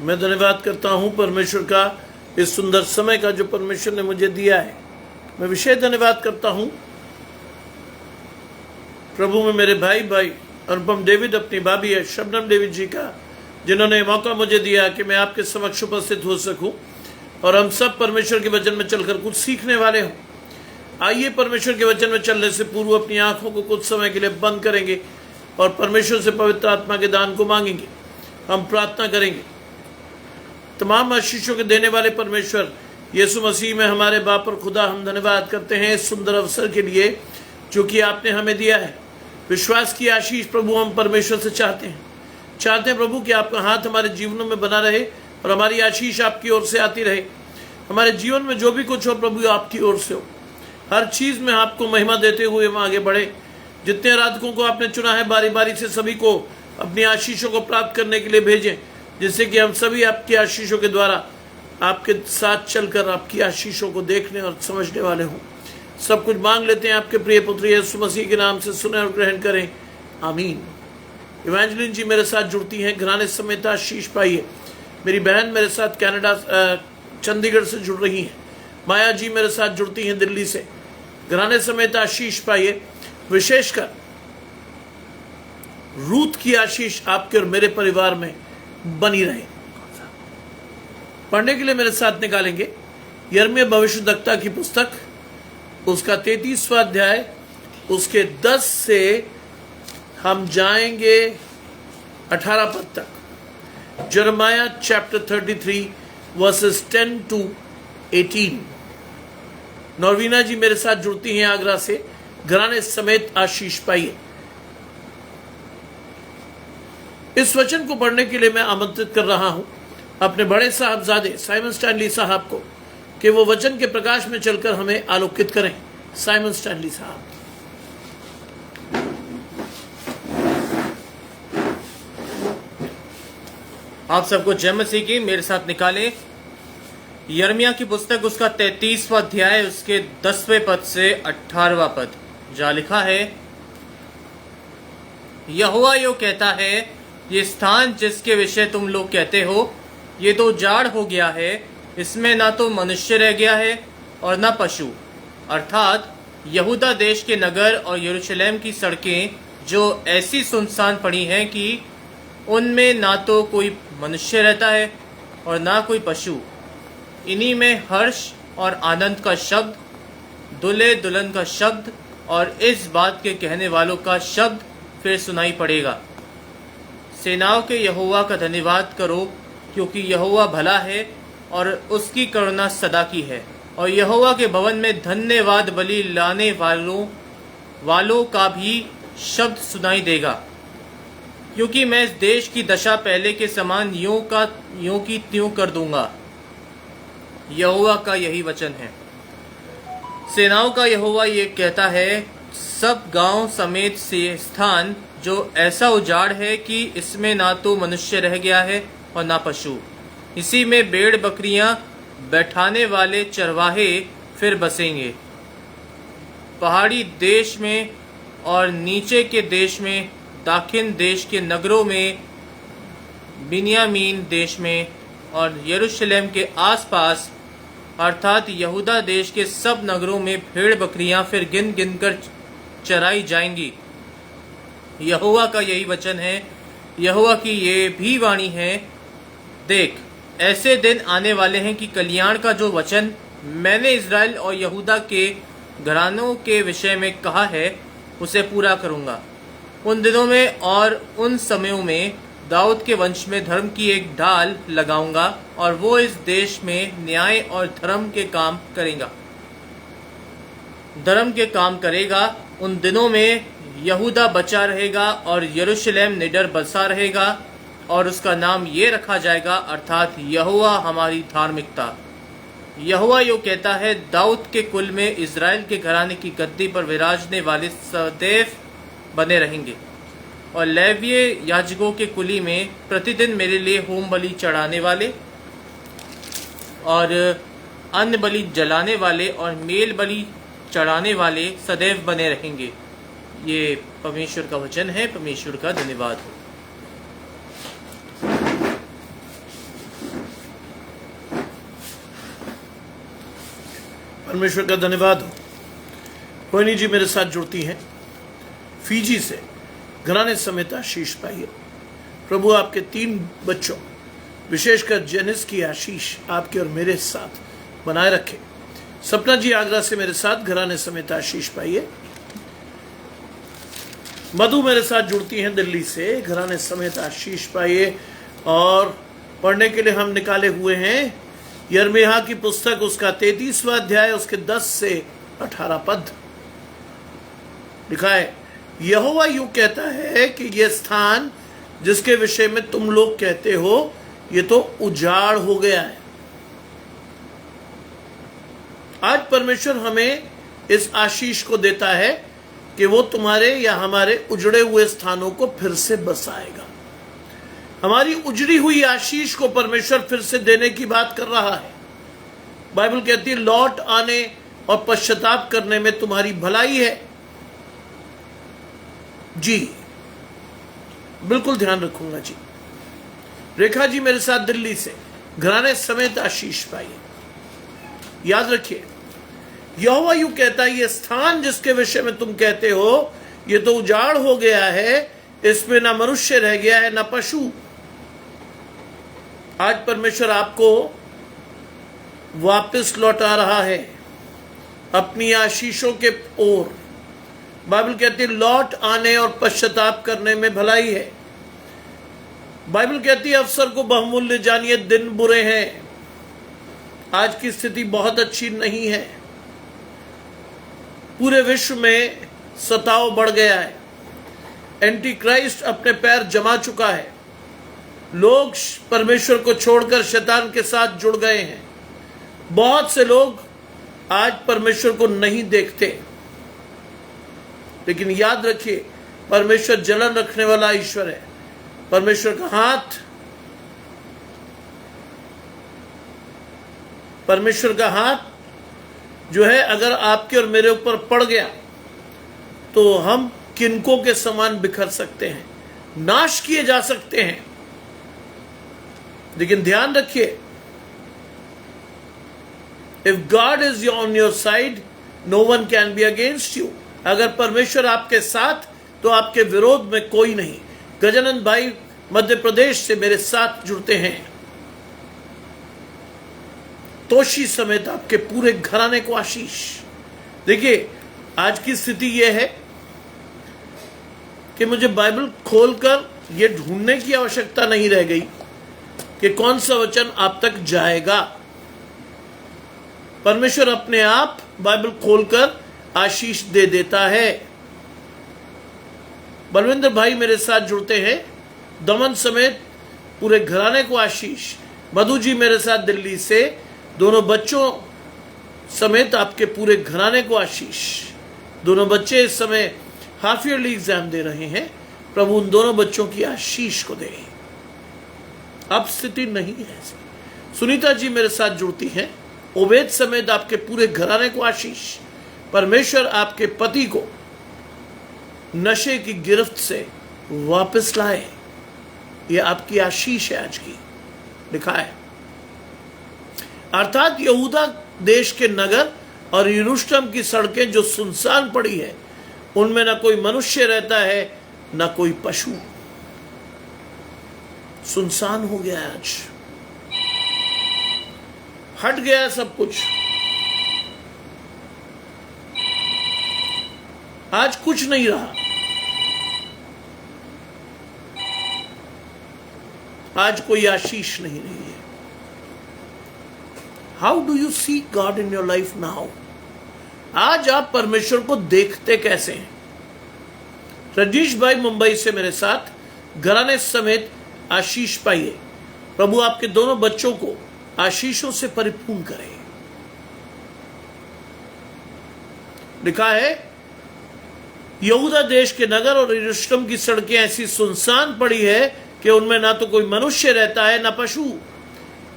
मैं धन्यवाद करता हूं परमेश्वर का इस सुंदर समय का जो परमेश्वर ने मुझे दिया है। मैं विशेष धन्यवाद करता हूं प्रभु में मेरे भाई अनुपम डेविड, अपनी भाभी है शबनम डेविड जी का, जिन्होंने मौका मुझे दिया कि मैं आपके समक्ष उपस्थित हो सकूं और हम सब परमेश्वर के वचन में चलकर कुछ सीखने वाले हों। आइए परमेश्वर के वचन में चलने से पूर्व अपनी आंखों को कुछ समय के लिए बंद करेंगे और परमेश्वर से पवित्र आत्मा के दान को मांगेंगे। हम प्रार्थना करेंगे। तमाम आशीषों के देने वाले परमेश्वर यीशु मसीह में हमारे बाप और खुदा, हम धन्यवाद करते हैं इस सुंदर अवसर के लिए जो कि आपने हमें दिया है। विश्वास की आशीष प्रभु हम परमेश्वर से चाहते हैं प्रभु कि आपका हाथ हमारे जीवनों में बना रहे और हमारी आशीष आपकी ओर से आती रहे। हमारे जीवन में जो भी कुछ हो प्रभु आपकी ओर से हो। हर चीज में आपको महिमा देते हुए हम आगे बढ़े। जितने आराधकों को आपने चुना है बारी बारी से सभी को अपनी आशीषों को प्राप्त करने के लिए भेजें, जिससे कि हम सभी आपकी आशीषों के द्वारा आपके साथ चलकर आपकी आशीषों को देखने और समझने वाले हों। सब कुछ मांग लेते हैं आपके प्रिय पुत्र यीशु मसीह के नाम से, सुने और ग्रहण करें, आमीन। इवेंजलिन जी मेरे साथ जुड़ती हैं, घराने समेत आशीष पाइए। मेरी बहन मेरे साथ कनाडा चंडीगढ़ से जुड़ रही हैं। माया जी मेरे साथ जुड़ती हैं दिल्ली से, घराने समेत आशीष पाइए। विशेषकर रूथ की आशीष आपके और मेरे परिवार में बनी रहे। पढ़ने के लिए मेरे साथ निकालेंगे यिर्मयाह भविष्यद्वक्ता की पुस्तक, उसका 33वां अध्याय, उसके 10 से हम जाएंगे 18 पद तक। यिर्मयाह चैप्टर 33 वर्सेस 10 to 18। नॉर्वीना जी मेरे साथ जुड़ती हैं आगरा से, घराने समेत आशीष पाइए। इस वचन को पढ़ने के लिए मैं आमंत्रित कर रहा हूं अपने बड़े साहबजादे साइमन स्टैनली साहब को कि वो वचन के प्रकाश में चलकर हमें आलोकित करें। साइमन स्टैनली साहब। आप सबको जय मसीह की। मेरे साथ निकालें यिर्मयाह की पुस्तक, उसका 33वां अध्याय, उसके 10वें पद से 18वां पद, जहाँ लिखा है, यहोवा यो कहता है, ये स्थान जिसके विषय तुम लोग कहते हो ये तो उजाड़ हो गया है, इसमें ना तो मनुष्य रह गया है और ना पशु, अर्थात यहूदा देश के नगर और यरूशलेम की सड़कें जो ऐसी सुनसान पड़ी हैं कि उनमें ना तो कोई मनुष्य रहता है और ना कोई पशु। इन्हीं में हर्ष और आनंद का शब्द, दुल्हे दुल्हन का शब्द और इस बात के कहने वालों का शब्द फिर सुनाई पड़ेगा, सेनाओं के यहोवा का धन्यवाद करो, क्योंकि यहोवा भला है और उसकी करुणा सदा की है। और यहोवा के भवन में धन्यवाद बलि लाने वालों का भी शब्द सुनाई देगा, क्योंकि मैं इस देश की दशा पहले के समान यों की त्यों कर दूंगा। यहोवा का यही वचन है। सेनाओं का यहोवा ये कहता है, सब गांव समेत से स्थान जो ऐसा उजाड़ है कि इसमें ना तो मनुष्य रह गया है और ना पशु, इसी में भेड़ बकरियां बैठाने वाले चरवाहे फिर बसेंगे। पहाड़ी देश में और नीचे के देश में, दाखिन देश के नगरों में, बिन्यामीन देश में और यरूशलेम के आसपास, अर्थात यहूदा देश के सब नगरों में भेड़ बकरियां फिर गिन गिन कर चराई जाएंगी। यहोवा का यही वचन है। यहोवा की ये भी वाणी है, देख, ऐसे दिन आने वाले हैं कि कल्याण का जो वचन मैंने इज़राइल और यहूदा के घरानों के विषय में कहा है उसे पूरा करूंगा। उन दिनों में और उन समयों में दाऊद के वंश में धर्म की एक ढाल लगाऊंगा और वो इस देश में न्याय और धर्म के काम करेगा। उन दिनों में यहूदा बचा रहेगा और यरूशलेम निडर बसा रहेगा और उसका नाम ये रखा जाएगा, अर्थात यहोवा हमारी धार्मिकता। यहोवा यो कहता है, दाऊद के कुल में इज़राइल के घराने की गद्दी पर विराजने वाले सदैव बने रहेंगे और लेवीय याजकों के कुली में प्रतिदिन मेरे लिए होम बलि चढ़ाने वाले और अन्न बलि जलाने वाले और मेल बलि चढ़ाने वाले सदैव बने रहेंगे। ये परमेश्वर का वचन है। परमेश्वर का धन्यवाद हो। परमेश्वर का धन्यवाद हो। रोहिणी जी मेरे साथ जुड़ती हैं फीजी से, घराने समेत आशीष पाइए। प्रभु आपके 3 बच्चों विशेषकर जेनिस की आशीष आपके और मेरे साथ बनाए रखे। सपना जी आगरा से मेरे साथ घराने समेत आशीष पाइए। मधु मेरे साथ जुड़ती हैं दिल्ली से, घराने समेत आशीष पाइए। और पढ़ने के लिए हम निकाले हुए हैं यिर्मयाह की पुस्तक, उसका 33वां अध्याय, उसके 10 से 18 पद। लिखा है, यहोवा यूं कहता है कि यह स्थान जिसके विषय में तुम लोग कहते हो ये तो उजाड़ हो गया है। आज परमेश्वर हमें इस आशीष को देता है कि वो तुम्हारे या हमारे उजड़े हुए स्थानों को फिर से बसाएगा। हमारी उजड़ी हुई आशीष को परमेश्वर फिर से देने की बात कर रहा है। बाइबल कहती है लौट आने और पश्चाताप करने में तुम्हारी भलाई है। जी बिल्कुल ध्यान रखूंगा जी। रेखा जी मेरे साथ दिल्ली से, घराने समेत आशीष पाइए। याद रखिए, यहोवा यूं कहता है, ये स्थान जिसके विषय में तुम कहते हो ये तो उजाड़ हो गया है, इसमें ना मनुष्य रह गया है ना पशु। आज परमेश्वर आपको वापस लौटा रहा है अपनी आशीषों के ओर। बाइबल कहती है लौट आने और पश्चाताप करने में भलाई है। बाइबल कहती है अवसर को बहुमूल्य जानिए, दिन बुरे हैं। आज की स्थिति बहुत अच्छी नहीं है। पूरे विश्व में सताव बढ़ गया है। एंटी क्राइस्ट अपने पैर जमा चुका है। लोग परमेश्वर को छोड़कर शैतान के साथ जुड़ गए हैं। बहुत से लोग आज परमेश्वर को नहीं देखते। लेकिन याद रखिए, परमेश्वर जलन रखने वाला ईश्वर है। परमेश्वर का हाथ जो है अगर आपके और मेरे ऊपर पड़ गया तो हम किनकों के समान बिखर सकते हैं, नाश किए जा सकते हैं। लेकिन ध्यान रखिए, if God is on your side no one can be against you. अगर परमेश्वर आपके साथ तो आपके विरोध में कोई नहीं। गजानंद भाई मध्य प्रदेश से मेरे साथ जुड़ते हैं। तोशी समेत आपके पूरे घराने को आशीष। देखिए, आज की स्थिति यह है कि मुझे बाइबल खोलकर यह ढूंढने की आवश्यकता नहीं रह गई कि कौन सा वचन आप तक जाएगा। परमेश्वर अपने आप बाइबल खोलकर आशीष दे देता है। बलविंदर भाई मेरे साथ जुड़ते हैं, दमन समेत पूरे घराने को आशीष। मधु जी मेरे साथ दिल्ली से, दोनों बच्चों समेत आपके पूरे घराने को आशीष। दोनों बच्चे इस समय हाफ ईयरली एग्जाम दे रहे हैं। प्रभु उन दोनों बच्चों की आशीष को दे। अब स्थिति नहीं है ऐसी। सुनीता जी मेरे साथ जुड़ती हैं, ओबेद समेत आपके पूरे घराने को आशीष। परमेश्वर आपके पति को नशे की गिरफ्त से वापस लाए, यह आपकी आशीष है आज की। लिखा है, अर्थात यहूदा देश के नगर और यरूशलेम की सड़कें जो सुनसान पड़ी है, उनमें ना कोई मनुष्य रहता है ना कोई पशु। सुनसान हो गया आज, हट गया सब कुछ। आज कुछ नहीं रहा। आज कोई आशीष नहीं रही है। How do you see God in your life now? आज आप परमेश्वर को देखते कैसे हैं? रजीश भाई मुंबई से मेरे साथ, घराने समेत आशीष पाइए। प्रभु आपके दोनों बच्चों को आशीषों से परिपूर्ण करे। लिखा है, यहूदा देश के नगर और यरूशलेम की सड़कें ऐसी सुनसान पड़ी है कि उनमें ना तो कोई मनुष्य रहता है ना पशु।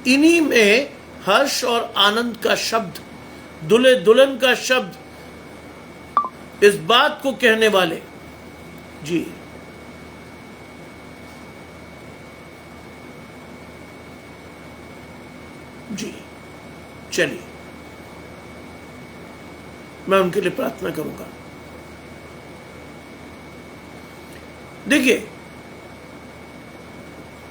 इन्हीं में हर्ष और आनंद का शब्द, दुल्हे दुल्हन का शब्द, इस बात को कहने वाले। जी जी, चलिए मैं उनके लिए प्रार्थना करूंगा। देखिए,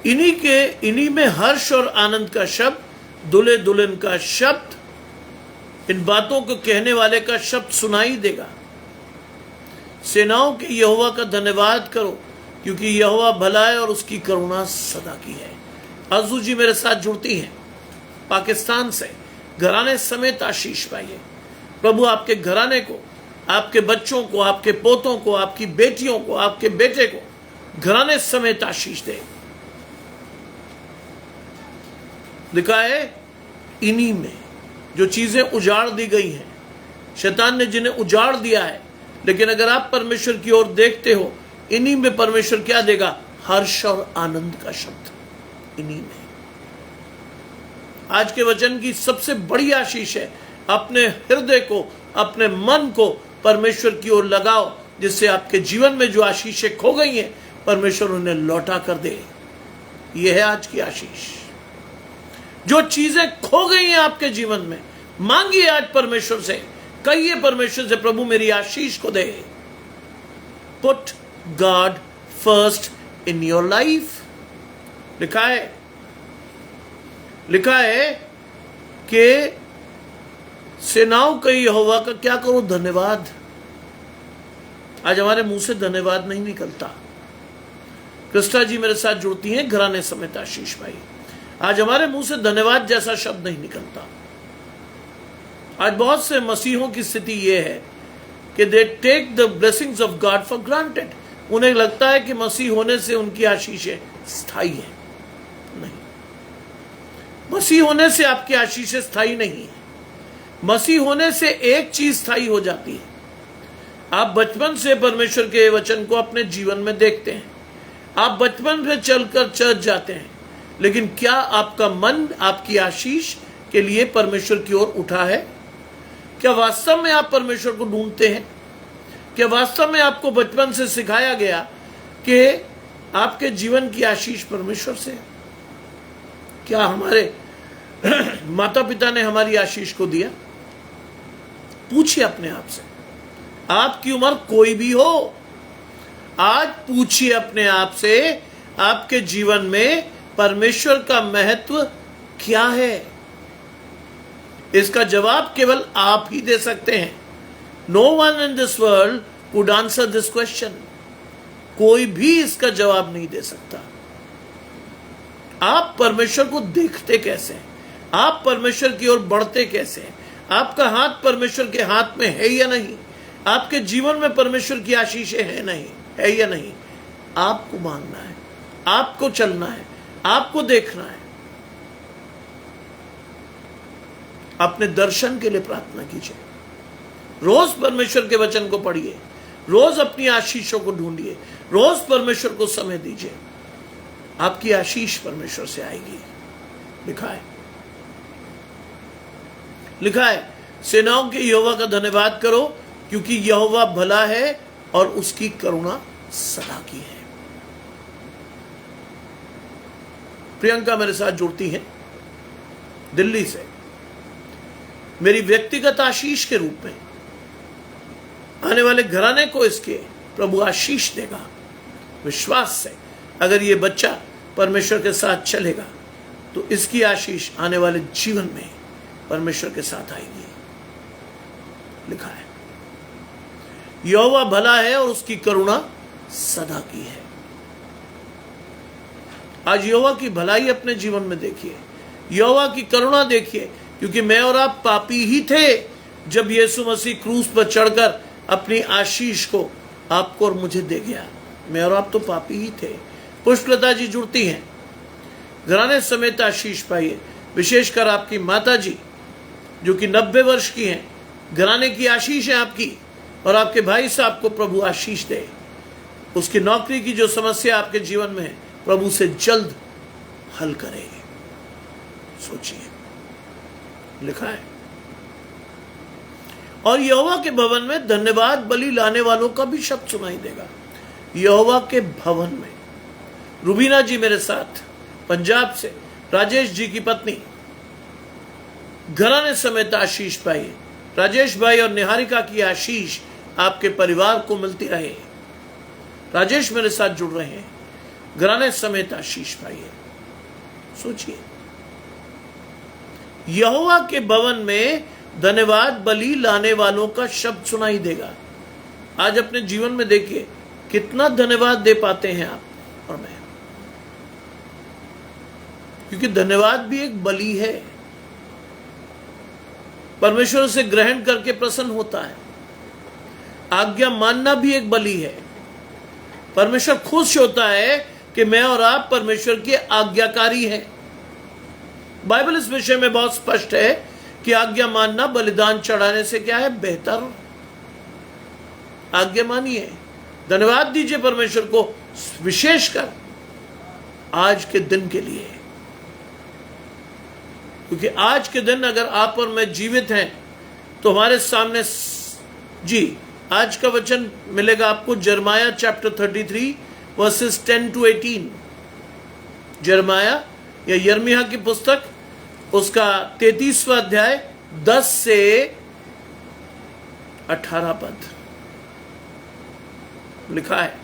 इन्हीं में हर्ष और आनंद का शब्द, दुल्हे दुल्हन का शब्द, इन बातों को कहने वाले का शब्द सुनाई देगा। सेनाओं के यहोवा का धन्यवाद करो, क्योंकि यहोवा भला है और उसकी करुणा सदा की है। आजू जी मेरे साथ जुड़ती हैं पाकिस्तान से, घराने समेत आशीष पाइए। प्रभु आपके घराने को, आपके बच्चों को, आपके पोतों को, आपकी बेटियों को, आपके बेटे को घराने समेत आशीष दे। लिखा है, इन्हीं में जो चीजें उजाड़ दी गई हैं, शैतान ने जिन्हें उजाड़ दिया है, लेकिन अगर आप परमेश्वर की ओर देखते हो, इन्हीं में परमेश्वर क्या देगा? हर्ष और आनंद का शब्द इन्हीं में। आज के वचन की सबसे बड़ी आशीष है, अपने हृदय को, अपने मन को परमेश्वर की ओर लगाओ, जिससे आपके जीवन में जो आशीषें खो गई हैं, परमेश्वर उन्हें लौटा कर दे। यह है आज की आशीष। जो चीजें खो गई हैं आपके जीवन में, मांगिए आज परमेश्वर से, कहिए परमेश्वर से, प्रभु मेरी आशीष को दे। Put God first in your life. लिखा है कि सेनाओं के यहोवा का क्या करो? धन्यवाद। आज हमारे मुंह से धन्यवाद नहीं निकलता। कृष्णा जी मेरे साथ जुड़ती हैं, घराने समेत आशीष भाई। आज हमारे मुंह से धन्यवाद जैसा शब्द नहीं निकलता। आज बहुत से मसीहों की स्थिति यह है कि they take the blessings of God for granted. उन्हें लगता है कि मसीह होने से उनकी आशीषें स्थायी है। नहीं, मसीह होने से आपकी आशीषें स्थायी नहीं है। मसीह होने से एक चीज स्थायी हो जाती है, आप बचपन से परमेश्वर के वचन को अपने जीवन में देखते हैं, आप बचपन से चलकर चर्च जाते हैं, लेकिन क्या आपका मन आपकी आशीष के लिए परमेश्वर की ओर उठा है? क्या वास्तव में आप परमेश्वर को ढूंढते हैं? क्या वास्तव में आपको बचपन से सिखाया गया कि आपके जीवन की आशीष परमेश्वर से है? क्या हमारे माता पिता ने हमारी आशीष को दिया? पूछिए अपने आप से। आपकी उम्र कोई भी हो, आज पूछिए अपने आप से, आपके जीवन में परमेश्वर का महत्व क्या है? इसका जवाब केवल आप ही दे सकते हैं। No one in this world could answer this question. कोई भी इसका जवाब नहीं दे सकता। आप परमेश्वर को देखते कैसे हैं? आप परमेश्वर की ओर बढ़ते कैसे हैं? आपका हाथ परमेश्वर के हाथ में है या नहीं? आपके जीवन में परमेश्वर की आशीषें है या नहीं? आपको मांगना है, आपको चलना है, आपको देखना है। अपने दर्शन के लिए प्रार्थना कीजिए। रोज परमेश्वर के वचन को पढ़िए, रोज अपनी आशीषों को ढूंढिए, रोज परमेश्वर को समय दीजिए। आपकी आशीष परमेश्वर से आएगी। लिखा है सेनाओं के यहोवा का धन्यवाद करो, क्योंकि यहोवा भला है और उसकी करुणा सदा की है। प्रियंका मेरे साथ जुड़ती हैं दिल्ली से। मेरी व्यक्तिगत आशीष के रूप में आने वाले घराने को इसके प्रभु आशीष देगा। विश्वास से अगर ये बच्चा परमेश्वर के साथ चलेगा तो इसकी आशीष आने वाले जीवन में परमेश्वर के साथ आएगी। लिखा है यहोवा भला है और उसकी करुणा सदा की है। आज यहोवा की भलाई अपने जीवन में देखिए, यहोवा की करुणा देखिए, क्योंकि मैं और आप पापी ही थे जब यीशु मसीह क्रूस पर चढ़कर अपनी आशीष को आपको और मुझे दे गया। मैं और आप तो पापी ही थे। पुष्पलता जी जुड़ती हैं, घराने समेत आशीष पाइए। विशेषकर आपकी माता जी जो कि 90 वर्ष की हैं, घराने की आशीष है आपकी, और आपके भाई साहब को प्रभु आशीष दे। उसकी नौकरी की जो समस्या आपके जीवन में है, प्रभु से जल्द हल करे। सोचिए, लिखा है और यहोवा के भवन में धन्यवाद बलि लाने वालों का भी शब्द सुनाई देगा। यहोवा के भवन में। रुबीना जी मेरे साथ पंजाब से, राजेश जी की पत्नी, घराने समेत आशीष पाइए। राजेश भाई और निहारिका की आशीष आपके परिवार को मिलती रहे। राजेश मेरे साथ जुड़ रहे हैं, घराने समेत आशीष पाइए। सोचिए, यहोवा के भवन में धन्यवाद बलि लाने वालों का शब्द सुनाई देगा। आज अपने जीवन में देखिए कितना धन्यवाद दे पाते हैं आप और मैं, क्योंकि धन्यवाद भी एक बलि है। परमेश्वर से ग्रहण करके प्रसन्न होता है। आज्ञा मानना भी एक बलि है। परमेश्वर खुश होता है कि मैं और आप परमेश्वर के आज्ञाकारी हैं। बाइबल इस विषय में बहुत स्पष्ट है कि आज्ञा मानना बलिदान चढ़ाने से क्या है, बेहतर। आज्ञा मानिए, धन्यवाद दीजिए परमेश्वर को, विशेषकर आज के दिन के लिए, क्योंकि आज के दिन अगर आप और मैं जीवित हैं तो हमारे सामने जी आज का वचन मिलेगा आपको यिर्मयाह चैप्टर 33 वर्सेस 10 to 18। यिर्मयाह या यिर्मयाह की पुस्तक, उसका 33वां अध्याय 10 से 18 पद लिखा है।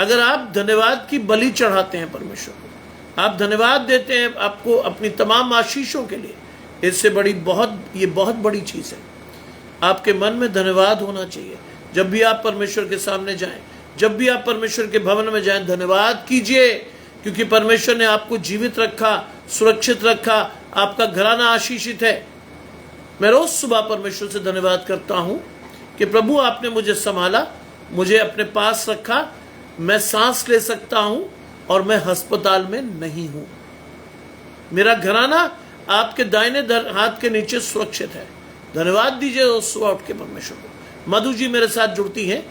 अगर आप धन्यवाद की बलि चढ़ाते हैं परमेश्वर को, आप धन्यवाद देते हैं आपको अपनी तमाम आशीषों के लिए, इससे ये बहुत बड़ी चीज है। आपके मन में धन्यवाद होना चाहिए। जब भी आप परमेश्वर के सामने जाएं, जब भी आप परमेश्वर के भवन में जाएं, धन्यवाद कीजिए, क्योंकि परमेश्वर ने आपको जीवित रखा, सुरक्षित रखा, आपका घराना आशीषित है। मैं रोज सुबह परमेश्वर से धन्यवाद करता हूं कि प्रभु आपने मुझे संभाला, मुझे अपने पास रखा, मैं सांस ले सकता हूं और मैं अस्पताल में नहीं हूं। मेरा घराना आपके दाहिने हाथ के नीचे सुरक्षित है। धन्यवाद दीजिए रोज सुबह उठ के परमेश्वर को। मधु जी मेरे साथ जुड़ती हैं,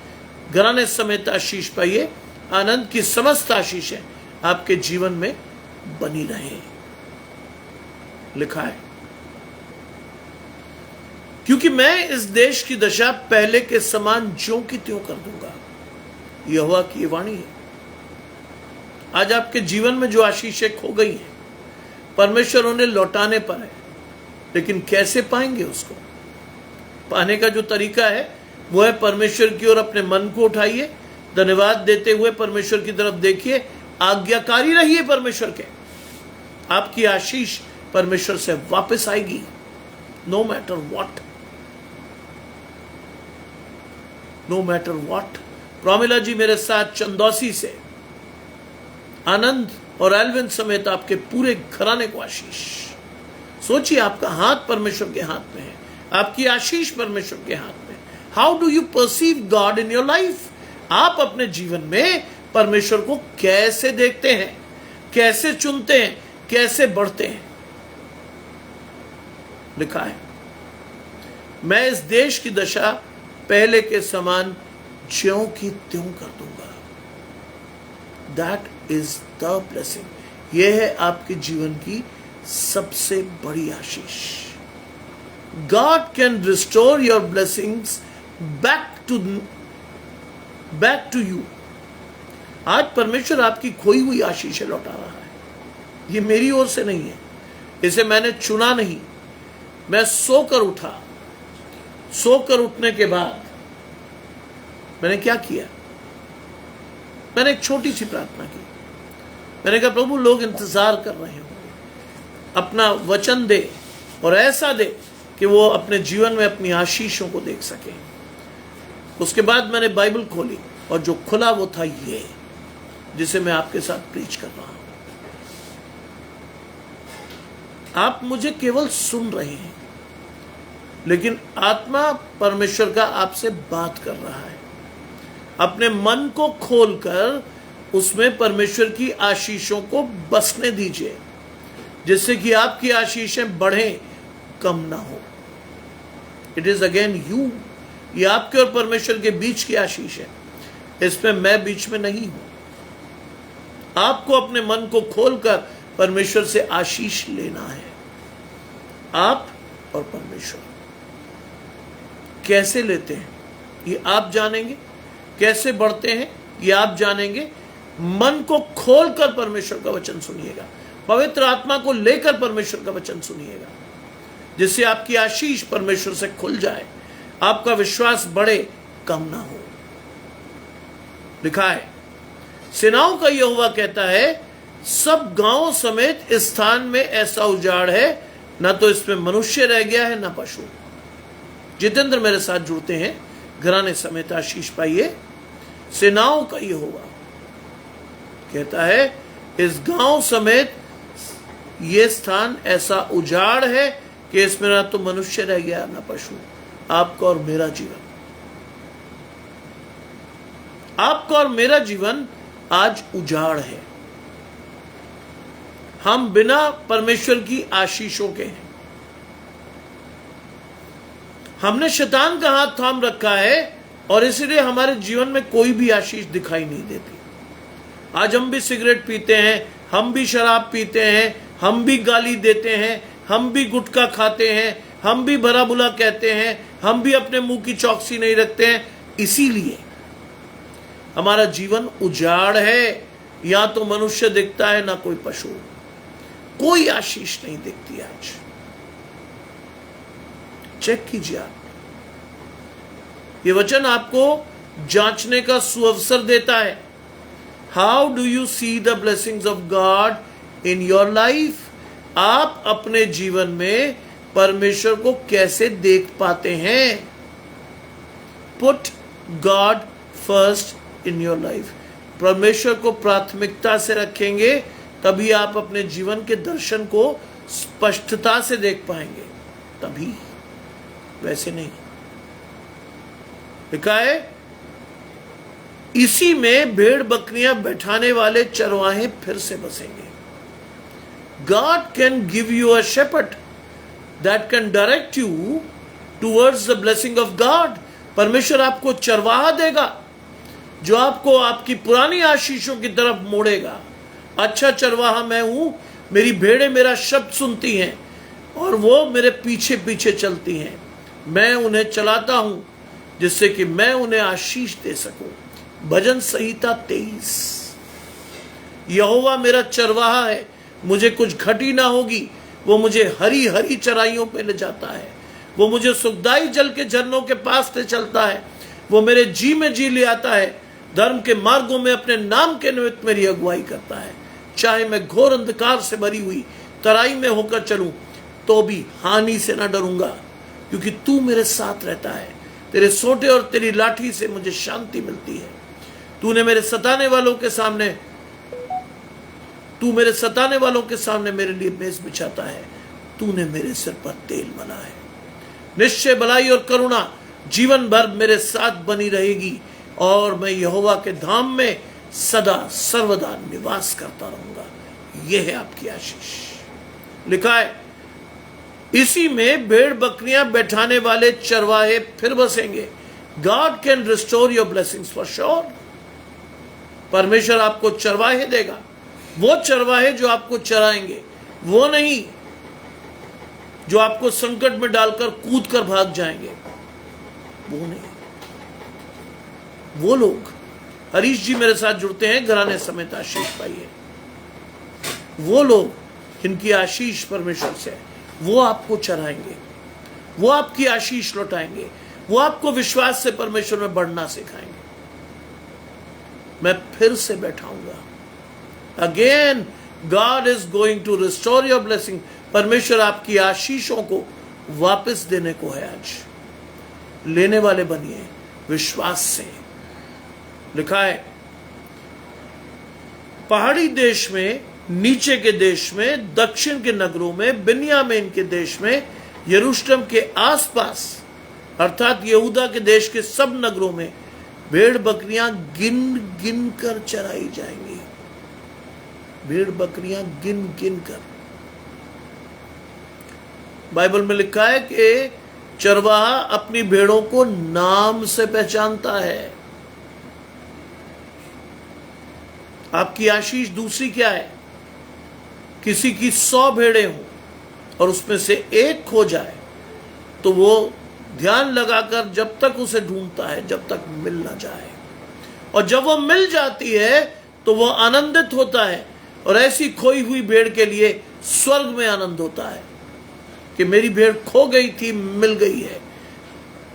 घराने समेत आशीष पाइए। आनंद की समस्त आशीषें आपके जीवन में बनी रहे। लिखा है, क्योंकि मैं इस देश की दशा पहले के समान ज्यों की त्यों कर दूंगा। यहोवा की वाणी है। आज आपके जीवन में जो आशीषें खो गई हैं, परमेश्वर उन्हें लौटाने पर है, लेकिन कैसे पाएंगे? उसको पाने का जो तरीका है वो है परमेश्वर की ओर अपने मन को उठाइए, धन्यवाद देते हुए परमेश्वर की तरफ देखिए, आज्ञाकारी रहिए परमेश्वर के। आपकी आशीष परमेश्वर से वापस आएगी, no matter what, no matter what. Promila ji मेरे साथ चंदौसी से, आनंद और एल्विन समेत आपके पूरे घराने को आशीष। सोचिए, आपका हाथ परमेश्वर के हाथ में है, आपकी आशीष परमेश्वर के हाथ में। How do you perceive God in your life? आप अपने जीवन में परमेश्वर को कैसे देखते हैं, कैसे चुनते हैं, कैसे बढ़ते हैं? लिखा है, मैं इस देश की दशा पहले के समान ज्यों की त्यों कर दूंगा। That is the blessing. यह है आपके जीवन की सबसे बड़ी आशीष। God can restore your blessings back to you. आज परमेश्वर आपकी खोई हुई आशीष लौटा रहा है। ये मेरी ओर से नहीं है, इसे मैंने चुना नहीं। मैं सोकर उठा, सोकर उठने के बाद मैंने क्या किया? मैंने एक छोटी सी प्रार्थना की। मैंने कहा, प्रभु लोग इंतजार कर रहे होंगे, अपना वचन दे और ऐसा दे कि वो अपने जीवन में अपनी आशीषों को देख सके। उसके बाद मैंने बाइबल खोली और जो खुला वो था ये, जिसे मैं आपके साथ प्रीच कर रहा हूं। आप मुझे केवल सुन रहे हैं, लेकिन आत्मा परमेश्वर का आपसे बात कर रहा है। अपने मन को खोलकर उसमें परमेश्वर की आशीषों को बसने दीजिए, जिससे कि आपकी आशीषें बढ़ें, कम ना हो। It is again you. ये आपके और परमेश्वर के बीच की आशीष है, इसमें मैं बीच में नहीं हूं। आपको अपने मन को खोलकर परमेश्वर से आशीष लेना है। आप और परमेश्वर कैसे लेते हैं ये आप जानेंगे, कैसे बढ़ते हैं ये आप जानेंगे। मन को खोलकर परमेश्वर का वचन सुनिएगा, पवित्र आत्मा को लेकर परमेश्वर का वचन सुनिएगा। जिससे आपकी आशीष परमेश्वर से खुल जाए, आपका विश्वास बढ़े, कम ना हो। लिखा है, सेनाओं का यहोवा कहता है, सब गांवों समेत इस स्थान में ऐसा उजाड़ है, ना तो इसमें मनुष्य रह गया है ना पशु। जितेंद्र मेरे साथ जुड़ते हैं, घराने समेत आशीष पाइए। सेनाओं का यहोवा कहता है, इस गांव समेत ये स्थान ऐसा उजाड़ है कि इसमें ना तो मनुष्य रह गया ना पशु। आपका और मेरा जीवन, आपका और मेरा जीवन आज उजाड़ है। हम बिना परमेश्वर की आशीषों के हैं। हमने शैतान का हाथ थाम रखा है और इसलिए हमारे जीवन में कोई भी आशीष दिखाई नहीं देती। आज हम भी सिगरेट पीते हैं, हम भी शराब पीते हैं, हम भी गाली देते हैं, हम भी गुटखा खाते हैं, हम भी भला बुरा कहते हैं, हम भी अपने मुंह की चौकसी नहीं रखते हैं। इसीलिए हमारा जीवन उजाड़ है। या तो मनुष्य दिखता है ना कोई पशु, कोई आशीष नहीं दिखती। आज चेक कीजिए आप, ये वचन आपको जांचने का सुअवसर देता है। How do you see the blessings of God in your life? आप अपने जीवन में परमेश्वर को कैसे देख पाते हैं? Put God first in your life. परमेश्वर को प्राथमिकता से रखेंगे, तभी आप अपने जीवन के दर्शन को स्पष्टता से देख पाएंगे, तभी, वैसे नहीं। लिखा है, इसी में भेड़ बकरियां बैठाने वाले चरवाहे फिर से बसेंगे। God can give you a shepherd that can direct you towards the blessing of God. परमेश्वर आपको चरवाहा देगा जो आपको आपकी पुरानी आशीषों की तरफ मोड़ेगा। अच्छा चरवाहा मैं हूं, मेरी भेड़ें मेरा शब्द सुनती हैं और वो मेरे पीछे पीछे चलती हैं। मैं उन्हें चलाता हूं जिससे कि मैं उन्हें आशीष दे सकूं। भजन संहिता 23। यहोवा मेरा चरवाहा है, मुझे कुछ घटी ना होगी। वो मुझे हरी हरी चराइयों पे ले जाता है, वो मुझे सुखदाई जल के झरनों के पास ले चलता है, वो मेरे जी में जी ले आता है। धर्म के मार्गों में अपने नाम के निमित्त मेरी अगुवाई करता है। चाहे मैं घोर अंधकार से भरी हुई तराई में होकर चलूं तो भी हानि से ना डरूंगा, क्योंकि तू मेरे साथ रहता है। तेरे सोटे और तेरी लाठी से मुझे शांति मिलती है। तू मेरे सताने वालों के सामने मेरे लिए मेज बिछाता है। तूने मेरे सिर पर तेल मला है। निश्चय भलाई और करुणा जीवन भर मेरे साथ बनी रहेगी और मैं यहोवा के धाम में सदा सर्वदा निवास करता रहूंगा। यह है आपकी आशीष। लिखा है, इसी में भेड़ बकरियां बैठाने वाले चरवाहे फिर बसेंगे। God can restore your blessings for sure. परमेश्वर आपको चरवाहे देगा, वो चरवाहे जो आपको चराएंगे, वो नहीं जो आपको संकट में डालकर कूद कर भाग जाएंगे, वो नहीं। वो लोग, हरीश जी मेरे साथ जुड़ते हैं, घराने समेत आशीष पाइए। वो लोग जिनकी आशीष परमेश्वर से है, वो आपको चराएंगे, वो आपकी आशीष लौटाएंगे, वो आपको विश्वास से परमेश्वर में बढ़ना सिखाएंगे। मैं फिर से बैठाऊंगा। Again God is going to restore your blessing. परमेश्वर आपकी आशीषों को वापस देने को है। आज लेने वाले बनिए विश्वास से। लिखा है, पहाड़ी देश में, नीचे के देश में, दक्षिण के नगरों में, बिन्यामीन के देश में, यरूशलेम के आसपास अर्थात यहूदा के देश के सब नगरों में भेड़ बकरियां गिन गिन कर चराई जाएंगी। भेड़ बकरियां गिन गिन कर। बाइबल में लिखा है कि चरवाहा अपनी भेड़ों को नाम से पहचानता है। आपकी आशीष दूसरी क्या है? किसी की 100 भेड़ें हों और उसमें से एक खो जाए तो वो ध्यान लगाकर जब तक उसे ढूंढता है जब तक मिल ना जाए, और जब वो मिल जाती है तो वो आनंदित होता है। और ऐसी खोई हुई भेड़ के लिए स्वर्ग में आनंद होता है। कि मेरी भेड़ खो गई थी, मिल गई है,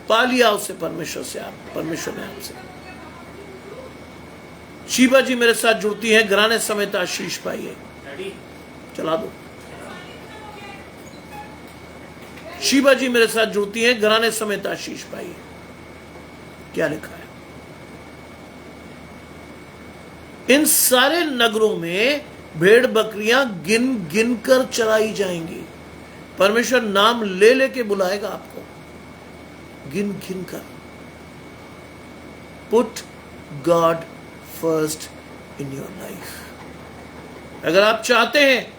पा लिया उसे परमेश्वर ने आपसे। शीबा जी मेरे साथ जुड़ती हैं, घराने समेत आशीष पाई है। चला दो। शीबा जी मेरे साथ जुड़ती हैं, घराने समेत आशीष पाई है। क्या लिखा है? इन सारे नगरों में भेड़ बकरियां गिन गिन कर चराई जाएंगी। परमेश्वर नाम ले लेके बुलाएगा आपको, गिन गिन कर। Put God first in your life. अगर आप चाहते हैं